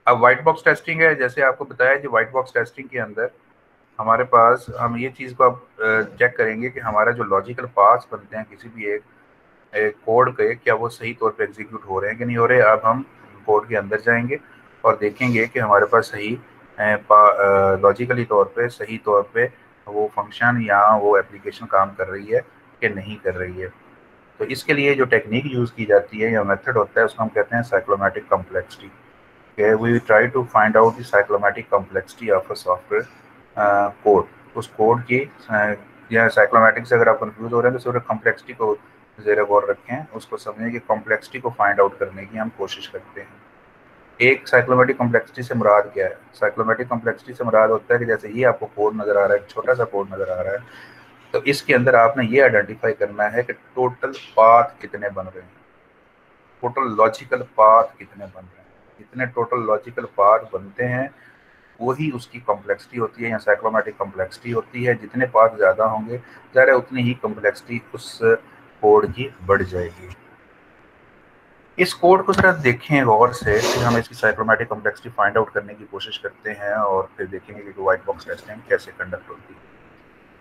अब व्हाइट बॉक्स टेस्टिंग है, जैसे आपको बताया कि व्हाइट बॉक्स टेस्टिंग के अंदर हमारे पास हम ये चीज़ को अब चेक करेंगे कि हमारा जो लॉजिकल पाथ्स बनते हैं किसी भी एक कोड के क्या वो सही तौर पे एग्जीक्यूट हो रहे हैं कि नहीं हो रहे। अब हम कोड के अंदर जाएंगे और देखेंगे कि हमारे पास सही लॉजिकली तौर पे सही तौर पे वो फंक्शन या वो एप्लीकेशन काम कर रही है कि नहीं कर रही है। तो इसके लिए जो टेक्निक यूज़ की जाती है या मेथड होता है उसको हम कहते हैं cyclomatic complexity. We try to find out the cyclomatic complexity of a software code. उस कोड की या साइक्लोमैटिक से अगर आप कंफ्यूज हो रहे हैं तो सिर्फ कॉम्प्लेक्सिटी को ज़ेर गौर रखें, उसको समझें कि कॉम्प्लेक्सिटी को फाइंड आउट करने की हम कोशिश करते हैं। एक साइक्लोमैटिक कॉम्प्लेक्सिटी से मुराद क्या है? साइक्लोमैटिक कॉम्प्लेक्सिटी से मुराद होता है कि जैसे ये आपको कोड नज़र आ रहा है, छोटा सा कोड नज़र आ रहा है, तो इसके अंदर आपने ये आइडेंटिफाई करना है कि टोटल पाथ कितने बन रहे हैं, टोटल लॉजिकल पाथ कितने बन रहे हैं। जितने टोटल लॉजिकल पाथ बनते हैं वही उसकी कॉम्प्लेक्सिटी होती है या साइक्लोमैटिक कॉम्प्लेक्सिटी होती है। जितने पाथ ज़्यादा होंगे ज़्यादा उतनी ही कॉम्प्लेक्सिटी उस कोड की बढ़ जाएगी। इस कोड को जरा देखें गौर से, फिर हम इसकी साइक्लोमैटिक कॉम्प्लेक्सिटी फाइंड आउट करने की कोशिश करते हैं और फिर देखेंगे कि व्हाइट बॉक्स टेस्टिंग कैसे कंडक्ट होती है।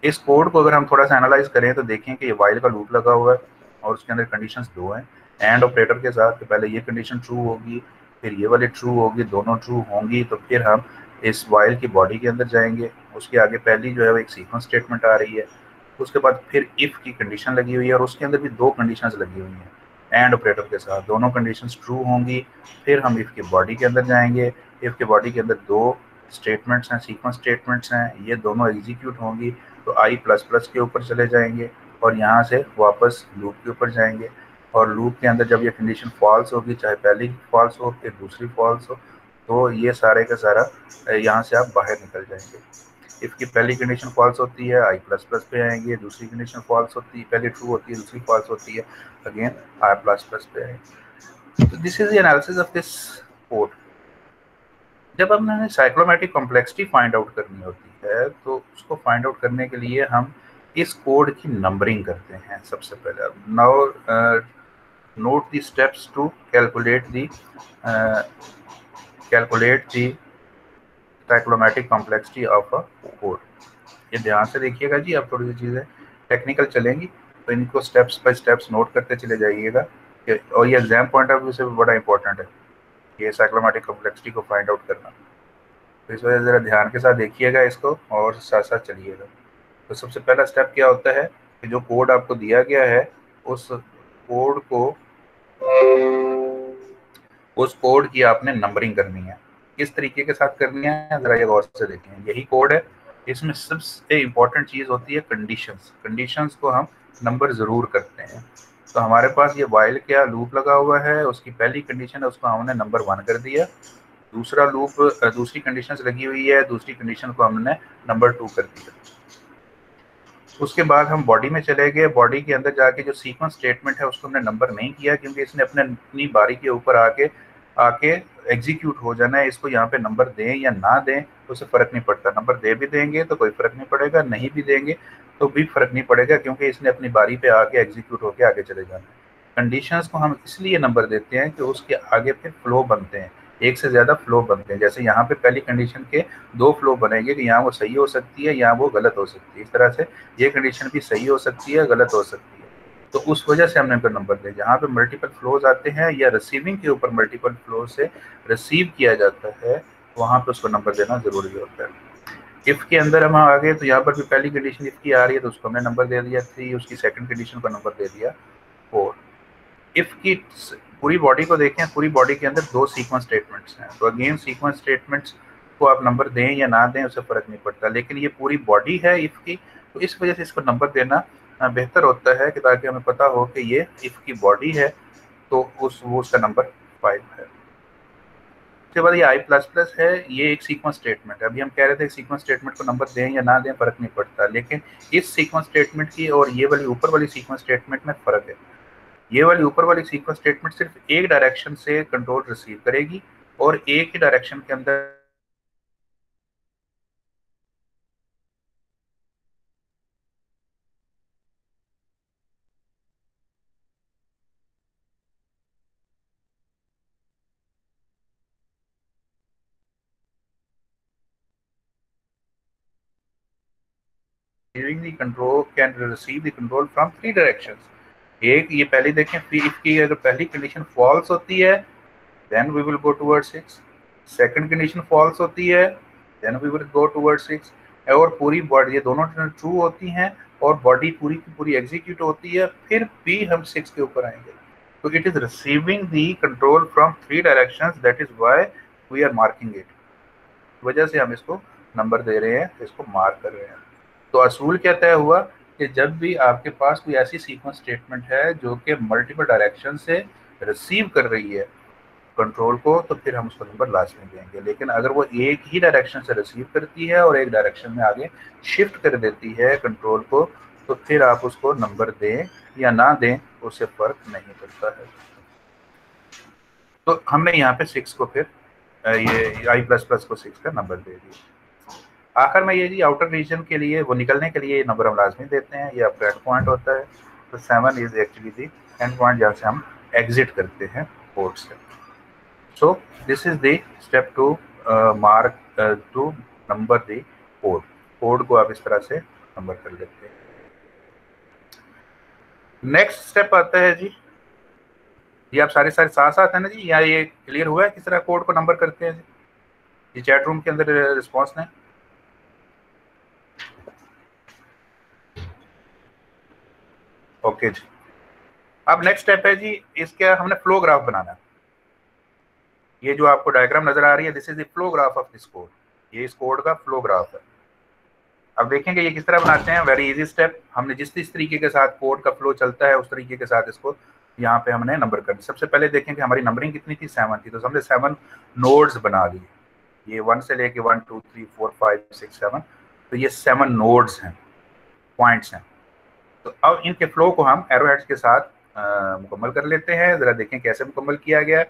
इस कोड को अगर हम थोड़ा सा एनालाइज करें तो देखें कि ये वाइल का लूप लगा हुआ है और उसके अंदर कंडीशंस दो हैं एंड ऑपरेटर के साथ। तो पहले ये कंडीशन ट्रू होगी, फिर ये वाली ट्रू होगी, दोनों ट्रू होंगी तो फिर हम इस वाइल की बॉडी के अंदर जाएंगे। उसके आगे पहली जो है वो एक सीक्वेंस स्टेटमेंट आ रही है, उसके बाद फिर इफ़ की कंडीशन लगी हुई है और उसके अंदर भी दो कंडीशंस लगी हुई हैं एंड ऑपरेटर के साथ, दोनों कंडीशंस ट्रू होंगी। फिर हम इफ़ की बॉडी के अंदर जाएंगे, इफ़ की बॉडी के अंदर दो स्टेटमेंट्स हैं, सीक्वेंस स्टेटमेंट्स हैं, ये दोनों एग्जीक्यूट होंगी तो आई प्लस प्लस के ऊपर चले जाएंगे और यहाँ से वापस लूप के ऊपर जाएंगे और लूप के अंदर जब ये कंडीशन फॉल्स होगी, चाहे पहली फॉल्स हो फिर दूसरी फॉल्स हो, तो ये सारे का सारा यहाँ से आप बाहर निकल जाएंगे। इफ़ की पहली कंडीशन फॉल्स होती है आई प्लस प्लस पे आएंगे, दूसरी कंडीशन फॉल्स होती है, पहले ट्रू होती है दूसरी फॉल्स होती है, अगेन आई प्लस प्लस पे आएंगे। तो this is the analysis of this code. जब हमने साइक्लोमैटिक कॉम्प्लेक्सिटी फाइंड आउट करनी होती है तो उसको फाइंड आउट करने के लिए हम इस कोड की नंबरिंग करते हैं सबसे पहले। Now note the steps to calculate the cyclomatic complexity of a code. ये ध्यान से देखिएगा जी, आप थोड़ी सी चीज़ें टेक्निकल चलेंगी तो इनको स्टेप्स बाय स्टेप्स नोट करते चले जाइएगा। और ये एग्जाम पॉइंट ऑफ व्यू से भी बड़ा इंपॉर्टेंट है ये साइक्लोमैटिक कॉम्प्लेक्सिटी को फाइंड आउट करना। तो इस वजह से ज़रा ध्यान के साथ देखिएगा इसको और साथ साथ चलिएगा। तो सबसे पहला स्टेप क्या होता है कि जो कोड आपको दिया गया है उस कोड की आपने नंबरिंग करनी है। किस तरीके के साथ करनी है ज़रा ये गौर से देखें। यही कोड है, इसमें सबसे इम्पोर्टेंट चीज़ होती है कंडीशंस। कंडीशंस को हम नंबर ज़रूर करते हैं। तो हमारे पास ये वाइल क्या लूप लगा हुआ है, उसकी पहली कंडीशन है उसको हमने नंबर 1 कर दिया। दूसरा लूप दूसरी कंडीशंस लगी हुई है, दूसरी कंडीशन को हमने नंबर 2 कर दिया। उसके बाद हम बॉडी में चले गए। बॉडी के अंदर जाके जो सीक्वेंस स्टेटमेंट है उसको हमने नंबर नहीं किया क्योंकि इसने अपनी बारी के ऊपर आके एग्जीक्यूट हो जाना है। इसको यहाँ पे नंबर दें या ना दें तो उससे फ़र्क नहीं पड़ता। नंबर दे भी देंगे तो कोई फ़र्क नहीं पड़ेगा, नहीं भी देंगे तो भी फ़र्क नहीं पड़ेगा क्योंकि इसने अपनी बारी पे आके एग्जीक्यूट होके आगे चले जाना है। कंडीशंस को हम इसलिए नंबर देते हैं कि उसके आगे फिर फ्लो बनते हैं, एक से ज़्यादा फ्लो बनते हैं। जैसे यहाँ पे पहली कंडीशन के दो फ्लो बनेंगे कि यहाँ वो सही हो सकती है या वो गलत हो सकती है। इस तरह से ये कंडीशन भी सही हो सकती है, गलत हो सकती है। तो उस वजह से हमने उनको नंबर दिया। जहाँ पे मल्टीपल फ्लोज आते हैं या रिसीविंग के ऊपर मल्टीपल फ्लो से रिसीव किया जाता है वहाँ पे उसको नंबर देना ज़रूरी होता है। इफ़ के अंदर हम आ गए तो यहाँ पर भी पहली कंडीशन इफ़ की आ रही है तो उसको हमने नंबर दे दिया 3, उसकी सेकंड कंडीशन को नंबर दे दिया 4। इफ़ की पूरी बॉडी को देखें, पूरी बॉडी के अंदर दो सीक्वेंस स्टेटमेंट्स हैं। तो अगेन सीक्वेंस स्टेटमेंट्स को आप नंबर दें या ना दें उससे फ़र्क नहीं पड़ता, लेकिन ये पूरी बॉडी है इफ़ की, तो इस वजह से इसको नंबर देना बेहतर होता है कि ताकि हमें पता हो कि ये इफ़ की बॉडी है तो उसका नंबर 5 है। उसके बाद ये आई प्लस प्लस है, ये एक सीक्वेंस स्टेटमेंट है। अभी हम कह रहे थे सीक्वेंस स्टेटमेंट को नंबर दें या ना दें फ़र्क नहीं पड़ता, लेकिन इस सीक्वेंस स्टेटमेंट की और ये वाली ऊपर वाली सीक्वेंस स्टेटमेंट में फ़र्क है। ये वाली ऊपर वाली सीक्वेंस स्टेटमेंट सिर्फ एक डायरेक्शन से कंट्रोल रिसीव करेगी और एक ही डायरेक्शन के अंदर receiving the control can receive the control from 3 directions। एक ये पहली देखें, इफ की अगर पहली कंडीशन फॉल्स होती है then we will go towards 6, second condition false होती है then we will go towards 6, और पूरी बॉडी ये दोनों ट्रू होती हैं और बॉडी पूरी की पूरी एग्जीक्यूट होती है, फिर भी हम 6 के ऊपर आएंगे। तो it is receiving the control from 3 directions, that is why we are marking it, वजह से हम इसको नंबर दे रहे हैं, इसको मार्क कर रहे हैं। तो असूल क्या तय हुआ कि जब भी आपके पास कोई ऐसी सीक्वेंस स्टेटमेंट है जो कि मल्टीपल डायरेक्शन से रिसीव कर रही है कंट्रोल को, तो फिर हम उसको नंबर लाजमी देंगे। लेकिन अगर वो एक ही डायरेक्शन से रिसीव करती है और एक डायरेक्शन में आगे शिफ्ट कर देती है कंट्रोल को, तो फिर आप उसको नंबर दें या ना दें उससे फर्क नहीं पड़ता है। तो हमने यहाँ पे 6 को फिर ये i++ को 6 का नंबर दे दिया। आखिर में ये जी आउटर रीजन के लिए वो निकलने के लिए नंबर हम लाजमी देते हैं, ये आपका एंड पॉइंट होता है। तो 7 is actually the end point जहाँ से हम एग्जिट करते हैं पोर्ट से। So this is the step to mark to number the port. Port को आप इस तरह से नंबर कर लेते हैं। नेक्स्ट स्टेप आता है जी, ये आप सारे साथ साथ है ना जी, या ये क्लियर हुआ है किस तरह कोड को नंबर करते हैं जी? ये चैट रूम के अंदर रिस्पॉन्स ने ओके जी। अब नेक्स्ट स्टेप है जी, इसका हमने फ्लो ग्राफ बनाना है। ये जो आपको डायग्राम नजर आ रही है this is the flow graph of this code, ये इस कोड का फ्लो ग्राफ है। अब देखेंगे ये किस तरह बनाते हैं, वेरी इजी स्टेप। हमने जिस तरीके के साथ कोड का फ्लो चलता है उस तरीके के साथ इसको यहाँ पे हमने नंबर कर दिया। सबसे पहले देखेंगे हमारी नंबरिंग कितनी थी, 7 थी, तो हमने 7 नोड्स बना लिए। ये 1 से लेके 1 2 3 4 5 6 7, तो ये 7 नोड्स हैं, पॉइंट्स हैं। तो अब इनके फ्लो को हम एरो हेड्स के साथ मुकम्मल कर लेते हैं। जरा देखें कैसे मुकम्मल किया गया है।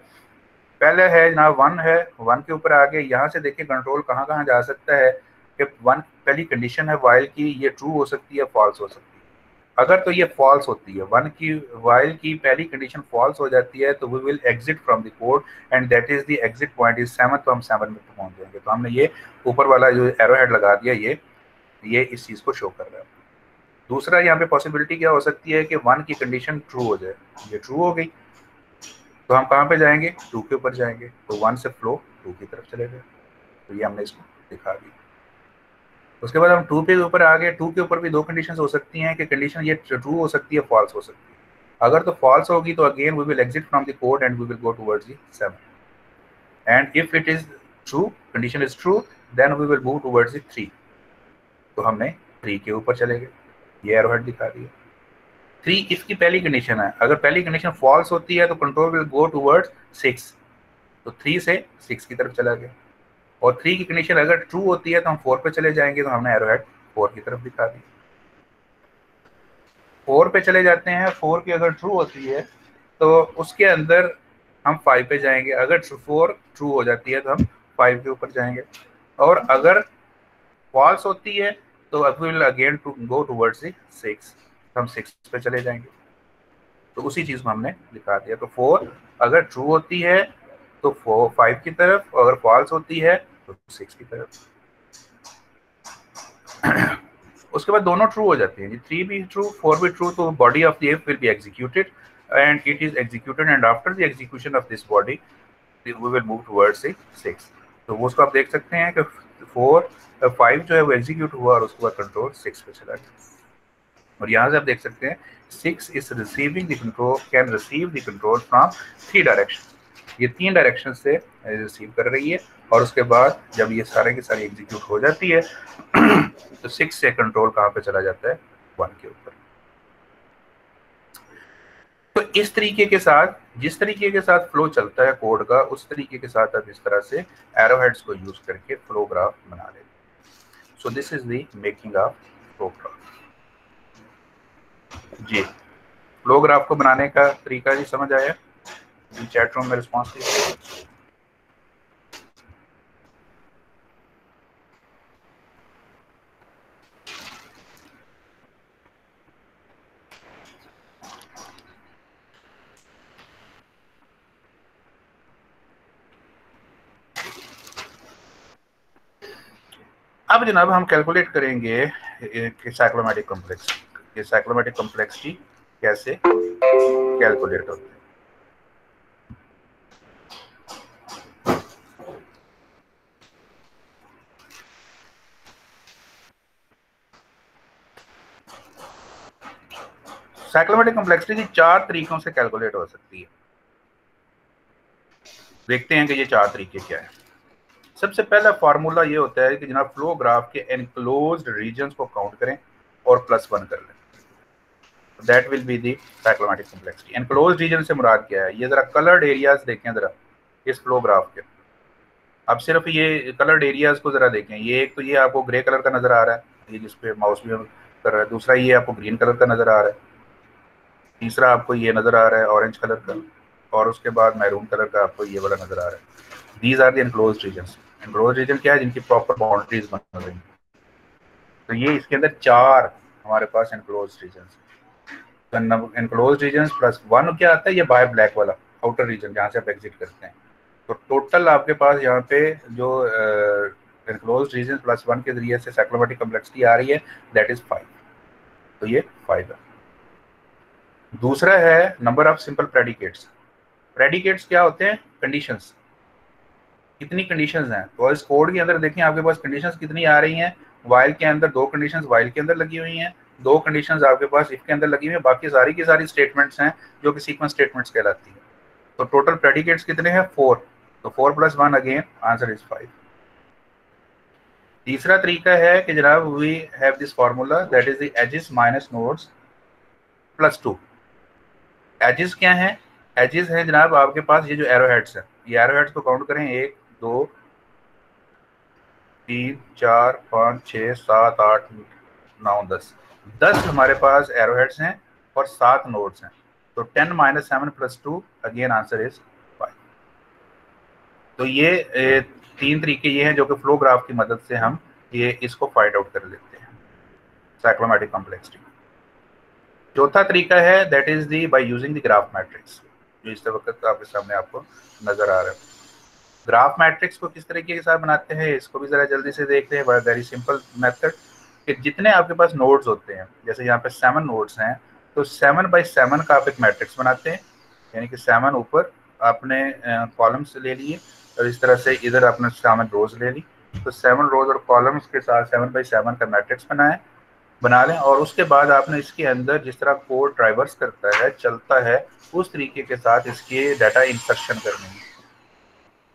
पहले है जनाब 1 है, 1 के ऊपर आगे यहाँ से देखें कंट्रोल कहाँ कहाँ जा सकता है कि 1 पहली कंडीशन है वाइल की, ये ट्रू हो सकती है, फॉल्स हो सकती है। अगर तो ये फॉल्स होती है, 1 की वाइल की पहली कंडीशन फॉल्स हो जाती है, तो we will exit from the code and that is the exit point is 7, तो हम 7 में पहुंच जाएंगे। तो हमने ये ऊपर वाला जो एरो हेड लगा दिया, ये इस चीज़ को शो कर रहा है। दूसरा यहाँ पे पॉसिबिलिटी क्या हो सकती है कि 1 की कंडीशन ट्रू हो जाए, ये ट्रू हो गई, तो हम कहाँ पे जाएंगे, 2 के ऊपर जाएंगे, तो 1 से फ्लो 2 की तरफ चले गए। तो ये हमने इसको दिखा दिया। उसके बाद हम 2 के ऊपर आ गए। 2 के ऊपर भी 2 कंडीशन हो सकती हैं कि कंडीशन ये ट्रू हो सकती है, फॉल्स हो सकती है। अगर तो फॉल्स होगी तो again we will exit from the code and we will go towards the 7, and if it is true, condition is true, then we will move towards the 3, तो हमने 3 के ऊपर चले गए। ये एरो हेड दिखा दिया। 3 इसकी पहली कंडीशन है, अगर पहली कंडीशन फॉल्स होती है तो कंट्रोल विल गो टुवर्ड्स 6, तो 3 से 6 की तरफ चला गया। और 3 की कंडीशन अगर ट्रू होती है तो हम 4 पे चले जाएंगे, तो हमने एरो हेड 4 की तरफ दिखा दी। 4 पे चले जाते हैं, 4 की अगर ट्रू होती है तो उसके अंदर हम 5 पे जाएंगे। अगर 4 ट्रू हो जाती है तो हम 5 के ऊपर जाएंगे, और अगर फॉल्स होती है तो we will again to go towards 6, हम 6 पे चले जाएंगे। तो उसी चीज को हमने दिखा दिया। तो 4 अगर ट्रू होती है तो 5 की तरफ, अगर फॉल्स होती है तो 6 की तरफ। उसके बाद दोनों ट्रू हो जाते हैं, 3 भी ट्रू 4 भी ट्रू, तो body of the if will be executed and it is executed, and after the execution of this body we will move towards 6। तो वो उसको आप देख सकते हैं कि 5 जो है वो एग्जीक्यूट हुआ और उसके बाद कंट्रोल 6 पे चला गया। और यहाँ से आप देख सकते हैं 6 is receiving the control, can receive the control from 3 direction, ये 3 डायरेक्शन से रिसीव कर रही है। और उसके बाद जब ये सारे की सारी एग्जीक्यूट हो जाती है तो 6 से कंट्रोल कहाँ पे चला जाता है, 1 के ऊपर। तो इस तरीके के साथ, जिस तरीके के साथ फ्लो चलता है कोड का, उस तरीके के साथ आप इस तरह से एरो हेड्स को यूज करके फ्लो ग्राफ बना लेते हैं। So this is the making of flow graph. जी, फ्लो ग्राफ को बनाने का तरीका जी समझ आया? चैट रूम में रिस्पॉन्स दीजिए। अब जनाब हम कैलकुलेट करेंगे साइक्लोमेटिक कॉम्प्लेक्सिटी। कैसे कैलकुलेट होते हैं। साइक्लोमेटिक कॉम्प्लेक्सिटी 4 तरीकों से कैलकुलेट हो सकती है। देखते हैं कि ये 4 तरीके क्या है। सबसे पहला फार्मूला ये होता है कि जनाब फ्लो ग्राफ के एनक्लोज्ड रीजन्स को काउंट करें और +1 कर लें, that will be the cyclomatic complexity. Enclosed region से मुराद क्या है, ये जरा कलर्ड एरियाज देखें जरा इस फ्लो ग्राफ के। अब सिर्फ ये कलर्ड एरियाज को जरा देखें। ये एक तो ये आपको ग्रे कलर का नजर आ रहा है, ये जिसपे माउस भी कर रहा है। दूसरा ये आपको ग्रीन कलर का नजर आ रहा है। तीसरा आपको ये नजर आ रहा है ऑरेंज कलर का, और उसके बाद मैरून कलर का आपको ये वाला नजर आ रहा है। These are the enclosed regions. Enclosed region क्या है, जिनकी प्रॉपर बाउंड्रीज बन रही हैं। तो ये इसके अंदर 4 हमारे पास एनक्लोज्ड रीजन्स। तो एनक्लोज्ड रीजन्स +1 क्या आता है, ये बाय ब्लैक वाला आउटर रीजन जहाँ से आप एग्जिट करते हैं। तो टोटल आपके पास यहाँ पे जो एनक्लोज्ड रीजन +1 के जरिए से साइक्लोमेटिक कॉम्प्लेक्सिटी आ रही है, दैट इज 5। तो ये 5 है। दूसरा है number of simple predicates. Predicates क्या होते हैं, कंडीशंस। कितनी कंडीशंस हैं, तो इस कोड के अंदर देखें आपके पास कंडीशंस कितनी आ रही हैं। वाइल के अंदर 2 कंडीशंस वाइल के अंदर लगी हुई हैं, 2 कंडीशंस आपके पास इफ के अंदर लगी हुई हैं, बाकी सारी की सारी स्टेटमेंट्स हैं जो कि सीक्वेंस स्टेटमेंट्स कहलाती है। तो टोटल प्रेडिकेट्स कितने हैं, 4। तो 4 + 1 अगेन आंसर इज 5। तीसरा तरीका है कि जनाब we have this formula that is the edges minus nodes +2। Edges क्या हैं, एजेस हैं जनाब आपके पास ये जो एरो हेड्स हैं, ये एरो हेड्स को काउंट करें 1 2 3 4 5 6 7 8 9 10 हमारे पास एरो हेड्स हैं और 7 नोड्स हैं। तो 10 - 7 + 2 अगेन आंसर इज 5। तो ये 3 तरीके ये हैं जो कि फ्लो ग्राफ की मदद से हम ये इसको फाइंड आउट कर लेते हैं साइक्लोमेटिक कॉम्प्लेक्सिटी। चौथा तरीका है that is the by using the graph matrix, जो इस वक्त आपके सामने आपको नजर आ रहा है। ग्राफ मैट्रिक्स को किस तरीके के साथ बनाते हैं, इसको भी जरा जल्दी से देखते हैं। वेरी सिंपल मेथड कि जितने आपके पास नोड्स होते हैं, जैसे यहाँ पे 7 नोड्स हैं, तो 7/7 का आप एक मैट्रिक्स बनाते हैं। यानी कि 7 ऊपर आपने कॉलम्स ले लिए और इस तरह से इधर आपने 7 रोज ले ली। तो 7 रोज और कॉलम्स के साथ 7/7 का मैट्रिक्स बना लें। और उसके बाद आपने इसके अंदर जिस तरह कोड ट्राइवर्स करता है, चलता है, उस तरीके के साथ इसके डाटा इंसर्शन करनी है।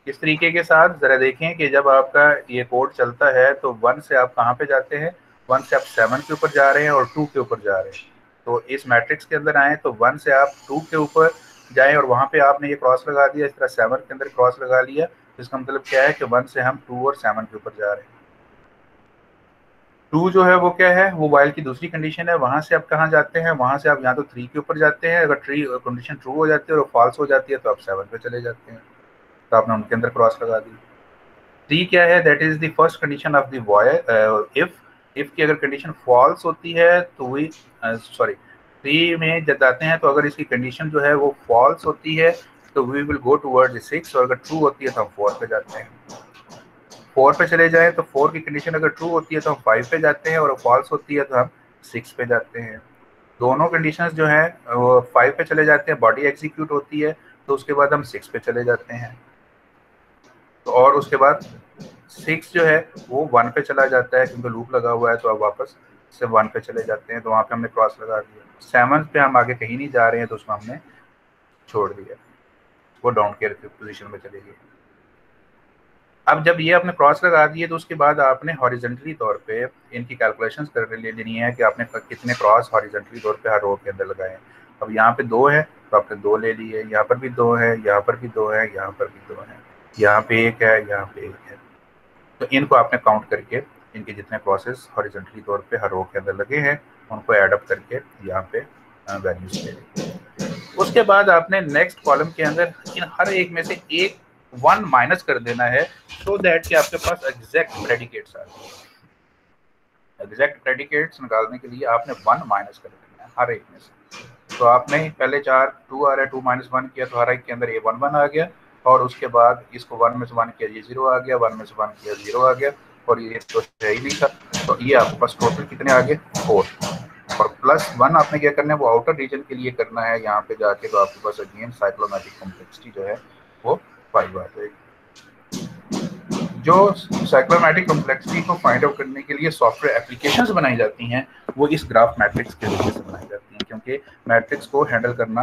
इस तरीके के साथ जरा देखें कि जब आपका ये कोड चलता है तो 1 से आप कहाँ पे जाते हैं, 1 से आप 7 के ऊपर जा रहे हैं और 2 के ऊपर जा रहे हैं। तो इस मैट्रिक्स के अंदर आए तो 1 से आप 2 के ऊपर जाएं और वहाँ पे आपने ये क्रॉस लगा दिया, इस तरह 7 के अंदर क्रॉस लगा लिया। इसका मतलब क्या है कि 1 से हम 2 और 7 के ऊपर जा रहे हैं। 2 जो है वो क्या है, वो वाइल की दूसरी कंडीशन है। वहाँ से आप कहाँ जाते हैं, वहाँ से आप यहाँ तो 3 के ऊपर जाते हैं। अगर कंडीशन ट्रू हो जाती है और फॉल्स हो जाती है तो आप 7 पे चले जाते हैं। तो आपने उनके अंदर क्रॉस लगा दी। 3 क्या है, that is the first condition of the while. If की अगर कंडीशन फॉल्स होती है तो वी 3 में जब जाते हैं तो अगर इसकी कंडीशन जो है वो फॉल्स होती है तो वी विल गो टुवर्ड्स 6, और अगर ट्रू होती है तो हम 4 पे जाते हैं। 4 पे चले जाएं तो 4 की कंडीशन अगर ट्रू होती है तो हम 5 पे जाते हैं, और फॉल्स होती है तो हम 6 पे जाते हैं। दोनों कंडीशंस जो हैं वो 5 पे चले जाते हैं, बॉडी एग्जीक्यूट होती है, तो उसके बाद हम 6 पे चले जाते हैं। तो और उसके बाद 6 जो है वो 1 पे चला जाता है, क्योंकि लूप लगा हुआ है। तो अब वापस से 1 पे चले जाते हैं, तो वहाँ पे हमने क्रॉस लगा दिया। 7 पे हम आगे कहीं नहीं जा रहे हैं, तो उसको हमने छोड़ दिया, वो डाउन केयर की पोजीशन में चले गए। अब जब ये आपने क्रॉस लगा दिए तो उसके बाद आपने हॉरिजॉन्टली तौर पे इनकी कैलकुलेशंस कर लेनी है कि आपने कितने क्रॉस हॉरिजॉन्टली तौर पे हर रो के अंदर लगाए। अब यहाँ पे 2 है तो आपने 2 ले लिए, यहाँ पर भी 2 है, यहाँ पर भी 2 है, यहाँ पर भी 2 है, यहाँ पे 1 है, यहाँ पे 1 है। तो इनको आपने काउंट करके इनके जितने क्रॉसेस हॉरिजॉन्टली तौर पे हर रो के अंदर लगे हैं उनको एड अप करके यहाँ पे वैल्यूज ले ली। उसके बाद आपने नेक्स्ट कॉलम के अंदर इन हर एक में से 1 माइनस कर देना है, सो दैट कि आपके पास एग्जैक्ट प्रेडिकेट्स आ जाए। एग्जैक्ट प्रेडिकेट्स निकालने के लिए आपने 1 माइनस कर देना है हर एक में से। तो आपने पहले 2 आ रहा है, 2 - 1 किया तो हर एक के अंदर ये 1 आ गया, और उसके बाद इसको 1 में से 1 किया, ये 0 आ गया, 1 में से 1 किया, 0 आ गया, और ये तो है ही नहीं था। तो ये आपके पास टोटल कितने आ गए, 4। और +1 आपने क्या करना है, वो आउटर रीजन के लिए करना है। यहाँ पे जाके तो आपके पास अगेन साइक्लोमैटिक कॉम्प्लेक्सिटी जो है वो 5 आ जाएगी। जो साइक्लोमैटिक कॉम्प्लेक्सिटी को फाइंड आउट करने के लिए सॉफ्टवेयर एप्लीकेशंस बनाई जाती हैं, वो इस ग्राफ मैट्रिक्स के जरिए से बनाई जाती हैं, क्योंकि मैट्रिक्स को हैंडल करना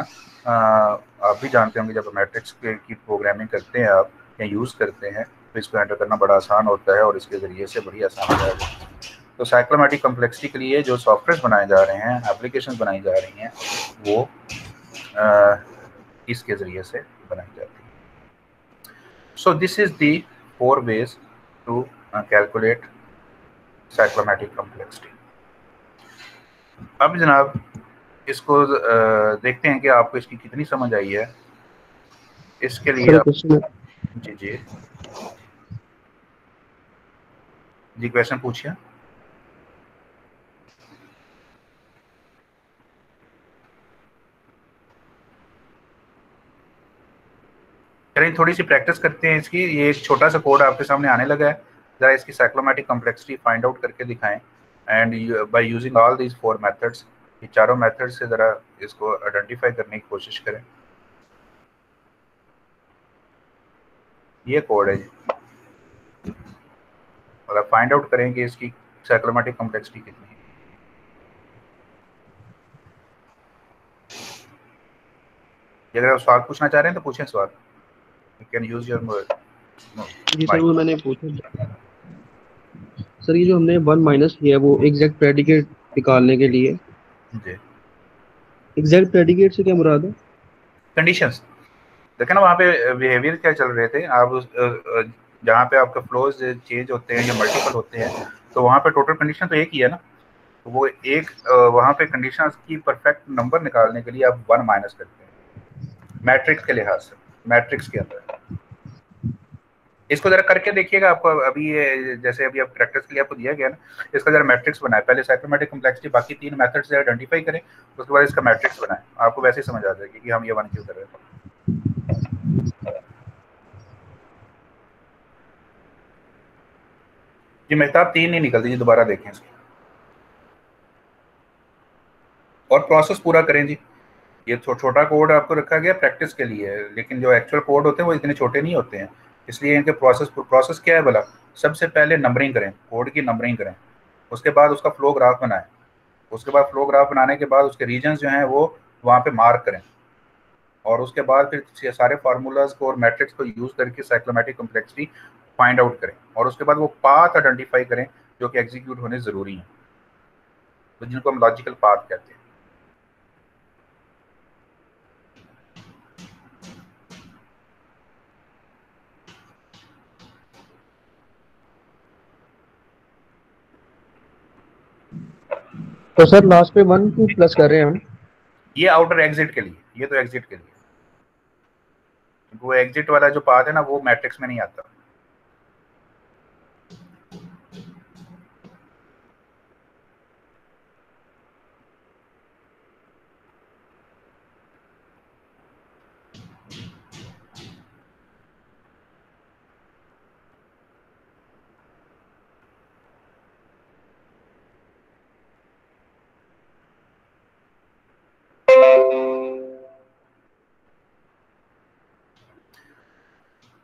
आप भी जानते होंगे, जब मैट्रिक्स की प्रोग्रामिंग करते हैं आप या यूज़ करते हैं तो इसको हैंडल करना बड़ा आसान होता है और इसके ज़रिए से बड़ी आसान हो जाती है। तो साइक्लोमैटिक कॉम्प्लेक्सिटी के लिए जो सॉफ्टवेयर बनाए जा रहे हैं, एप्लीकेशंस बनाई जा रही हैं, वो इसके ज़रिए से बनाई जाती है। So this is the 4 ways to calculate cyclomatic complexity. अब जनाब इसको देखते हैं कि आपको इसकी कितनी समझ आई है। इसके लिए आप जी जी जी क्वेश्चन पूछिए। चलिए थोड़ी सी प्रैक्टिस करते हैं इसकी। ये एक छोटा सा कोड आपके सामने आने लगा है, ज़रा इसकी साइक्लोमैटिक कॉम्प्लेक्सिटी फाइंड आउट करके दिखाएं and by using all these 4 methods. ये चारों मेथड से ज़रा इसको आइडेंटिफाई करने की कोशिश करें। ये कोड है जी, और आप फाइंड आउट करें कि इसकी साइक्लोमैटिक कॉम्प्लेक्सिटी कितनी है। अगर आप सवाल पूछना चाह रहे हैं तो पूछें सवाल। यू कैन यूज योर
जी सर, वो मैंने पूछा सर, ये जो हमने 1 माइनस किया है वो एग्जैक्ट प्रेडिकेट निकालने के लिए।
जी,
एग्जैक्ट प्रेडिकेट से क्या मुराद है?
कंडीशंस। देखें ना वहाँ पे बिहेवियर क्या चल रहे थे आप, जहाँ पे आपका फ्लोज चेंज होते हैं या मल्टीपल होते हैं, तो वहाँ पे टोटल कंडीशन तो एक ही है ना। तो वो एक वहाँ पे कंडीशन की परफेक्ट नंबर निकालने के लिए आप 1 माइनस करते हैं मैट्रिक्स के लिहाज से, मैट्रिक्स के अंदर। इसको जरा करके देखिएगा। आपको अभी ये जैसे अभी आप प्रैक्टिस के लिए आपको दिया गया ना, इसका जरा मैट्रिक्स बनाए। पहले साइक्लोमैटिक कॉम्प्लेक्सिटी बाकी 3 मेथड से आइडेंटिफाई करें, उसके बाद इसका मैट्रिक्स बनाएं। आपको वैसे ही समझ आ जाएगी कि हम ये 1 क्यों कर रहे हैं। जी मेहताब 3 नहीं निकलती जी, दोबारा देखें इसकी और प्रोसेस पूरा करें जी। ये छोटा कोड आपको रखा गया प्रैक्टिस के लिए, लेकिन जो एक्चुअल कोड होते हैं वो इतने छोटे नहीं होते हैं, इसलिए इनके प्रोसेस क्या है भला। सबसे पहले नंबरिंग करें, कोड की नंबरिंग करें, उसके बाद उसका फ्लो ग्राफ बनाएं, उसके बाद फ्लो ग्राफ बनाने के बाद उसके रीजन्स जो हैं वो वहाँ पे मार्क करें, और उसके बाद फिर सारे फार्मूलाज को और मैट्रिक्स को यूज़ करके साइक्लोमैटिक कॉम्प्लेक्सिटी फाइंड आउट करें, और उसके बाद वो पाथ आइडेंटिफाई करें जो कि एग्जीक्यूट होने ज़रूरी हैं, तो जिनको हम लॉजिकल पाथ कहते हैं।
तो सर लास्ट पे 1 2 प्लस कर रहे हैं हम।
ये आउटर एग्जिट के लिए, ये तो एग्जिट के लिए, वो एग्जिट वाला जो पाथ है ना वो मैट्रिक्स में नहीं आता।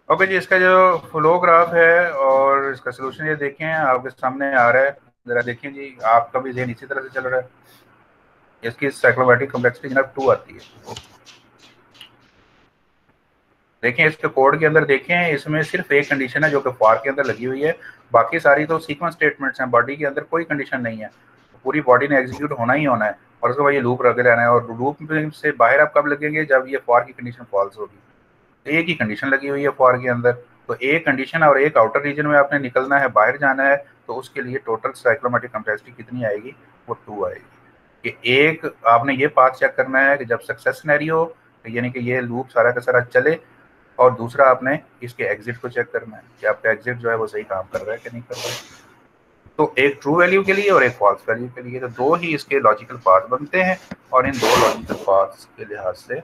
ओके जी, इसका जो फ्लो ग्राफ है और इसका सोल्यूशन ये देखें आपके सामने आ रहा है, जरा देखें जी। आपका भी ज़हन इसी तरह से चल रहा है। इसकी साइक्लोमैटिक कॉम्प्लेक्सिटी जनाब 2 आती है। देखें इसके कोड के अंदर, देखें इसमें सिर्फ एक कंडीशन है जो कि फॉर के अंदर लगी हुई है, बाकी सारी तो सीक्वेंस स्टेटमेंट्स हैं। बॉडी के अंदर कोई कंडीशन नहीं है, पूरी बॉडी ने एग्जीक्यूट होना ही होना है, और उसके बाद ये लूप रख लेना है, और लूप से बाहर आप कब लगेंगे, जब ये फॉर की कंडीशन फॉल्स होगी। एक ही कंडीशन लगी हुई है फॉर के अंदर, तो एक कंडीशन और एक आउटर रीजन में आपने निकलना है, बाहर जाना है, तो उसके लिए टोटल साइक्लोमैटिक कॉम्प्लेक्सिटी कितनी आएगी, वो 2 आएगी। कि एक आपने ये पाथ चेक करना है कि जब सक्सेस सिनेरियो यानी कि ये लूप सारा का सारा चले, और दूसरा आपने इसके एग्जिट को चेक करना है कि आपका एग्जिट जो है वो सही काम कर रहा है कि नहीं कर रहा है। तो एक ट्रू वैल्यू के लिए और एक फॉल्स वैल्यू के लिए, तो 2 ही इसके लॉजिकल पाथ बनते हैं, और इन 2 लॉजिकल पाथ्स के लिहाज से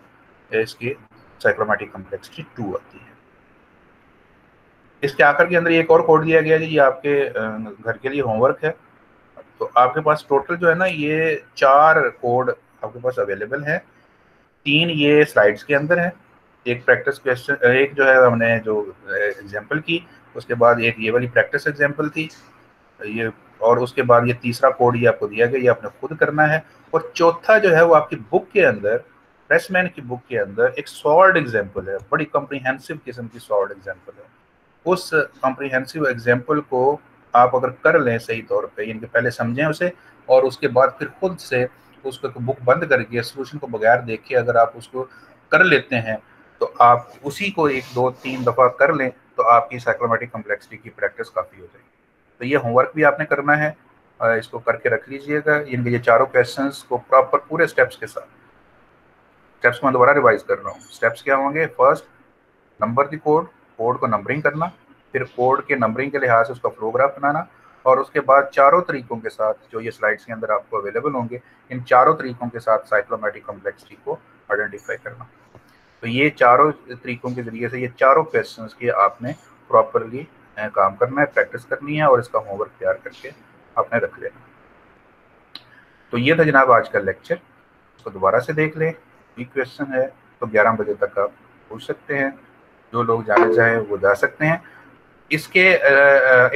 इसकी साइक्लोमैटिक कॉम्प्लेक्सिटी 2 आती है। इसके आखिर के अंदर एक और कोड दिया गया है जी, आपके घर के लिए होमवर्क है, तो आपके पास टोटल जो है ना ये 4 कोड आपके पास अवेलेबल है। 3 ये स्लाइड्स के अंदर है, एक प्रैक्टिस क्वेश्चन, एक जो है हमने जो एग्जांपल की, उसके बाद एक ये वाली प्रैक्टिस एग्जांपल थी ये, और उसके बाद ये तीसरा कोड ये आपको दिया गया, ये आपने खुद करना है। और चौथा जो है वो आपकी बुक के अंदर, प्रेसमैन की बुक के अंदर एक सॉल्ड एग्जांपल है, बड़ी कॉम्प्रिहेंसिव किस्म की सॉल्ड एग्जांपल है। उस कॉम्प्रिहेंसिव एग्जांपल को आप अगर कर लें सही तौर पे, यानी कि पहले समझें उसे और उसके बाद फिर खुद से उसको बुक बंद करके सोल्यूशन को बगैर देखे अगर आप उसको कर लेते हैं, तो आप उसी को 1 2 3 दफ़ा कर लें तो आपकी साइक्लोमेटिक कॉम्प्लेक्सिटी की प्रैक्टिस काफ़ी हो जाएगी। तो ये होमवर्क भी आपने करना है, इसको करके रख लीजिएगा। ये चारों क्वेश्चंस को प्रॉपर पूरे स्टेप्स के साथ, स्टेप्स को मैं दोबारा रिवाइज कर रहा हूँ। स्टेप्स क्या होंगे? First, number the code, code को नंबरिंग करना, फिर कोड के नंबरिंग के लिहाज से उसका फ्लोग्राफ बनाना, और उसके बाद चारों तरीकों के साथ जो ये स्लाइड्स के अंदर आपको अवेलेबल होंगे, इन चारों तरीकों के साथ साइक्लोमेटिक कॉम्प्लेक्सिटी को आइडेंटिफाई करना। तो ये चारों तरीकों के ज़रिए से ये चारों क्वेश्चंस की आपने प्रॉपरली काम करना है, प्रैक्टिस करनी है और इसका होमवर्क तैयार करके आपने रख लेना। तो ये था जनाब आज का लेक्चर, इसको दोबारा से देख लें। ये क्वेश्चन है तो 11 बजे तक आप पूछ सकते हैं, जो लोग जाना चाहें वो जा सकते हैं। इसके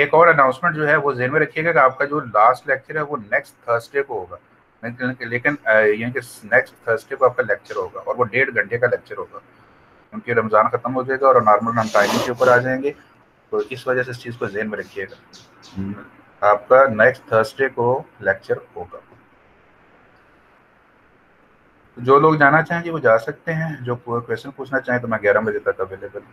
एक और अनाउंसमेंट जो है वो ज़हन में रखिएगा कि आपका जो लास्ट लेक्चर है वो नेक्स्ट थर्सडे को होगा, लेकिन यानी कि नेक्स्ट थर्सडे को आपका लेक्चर होगा और वो 1.5 घंटे का लेक्चर होगा, क्योंकि रमज़ान ख़त्म हो जाएगा और नॉर्मल हम टाइमिंग के ऊपर आ जाएंगे, तो इस वजह से इस चीज़ को ज़हन में रखिएगा। आपका नेक्स्ट थर्सडे को लेक्चर होगा। जो लोग जाना चाहें जी वो जा सकते हैं, जो क्वेश्चन पूछना चाहें तो मैं 11 बजे तक अवेलेबल हूँ।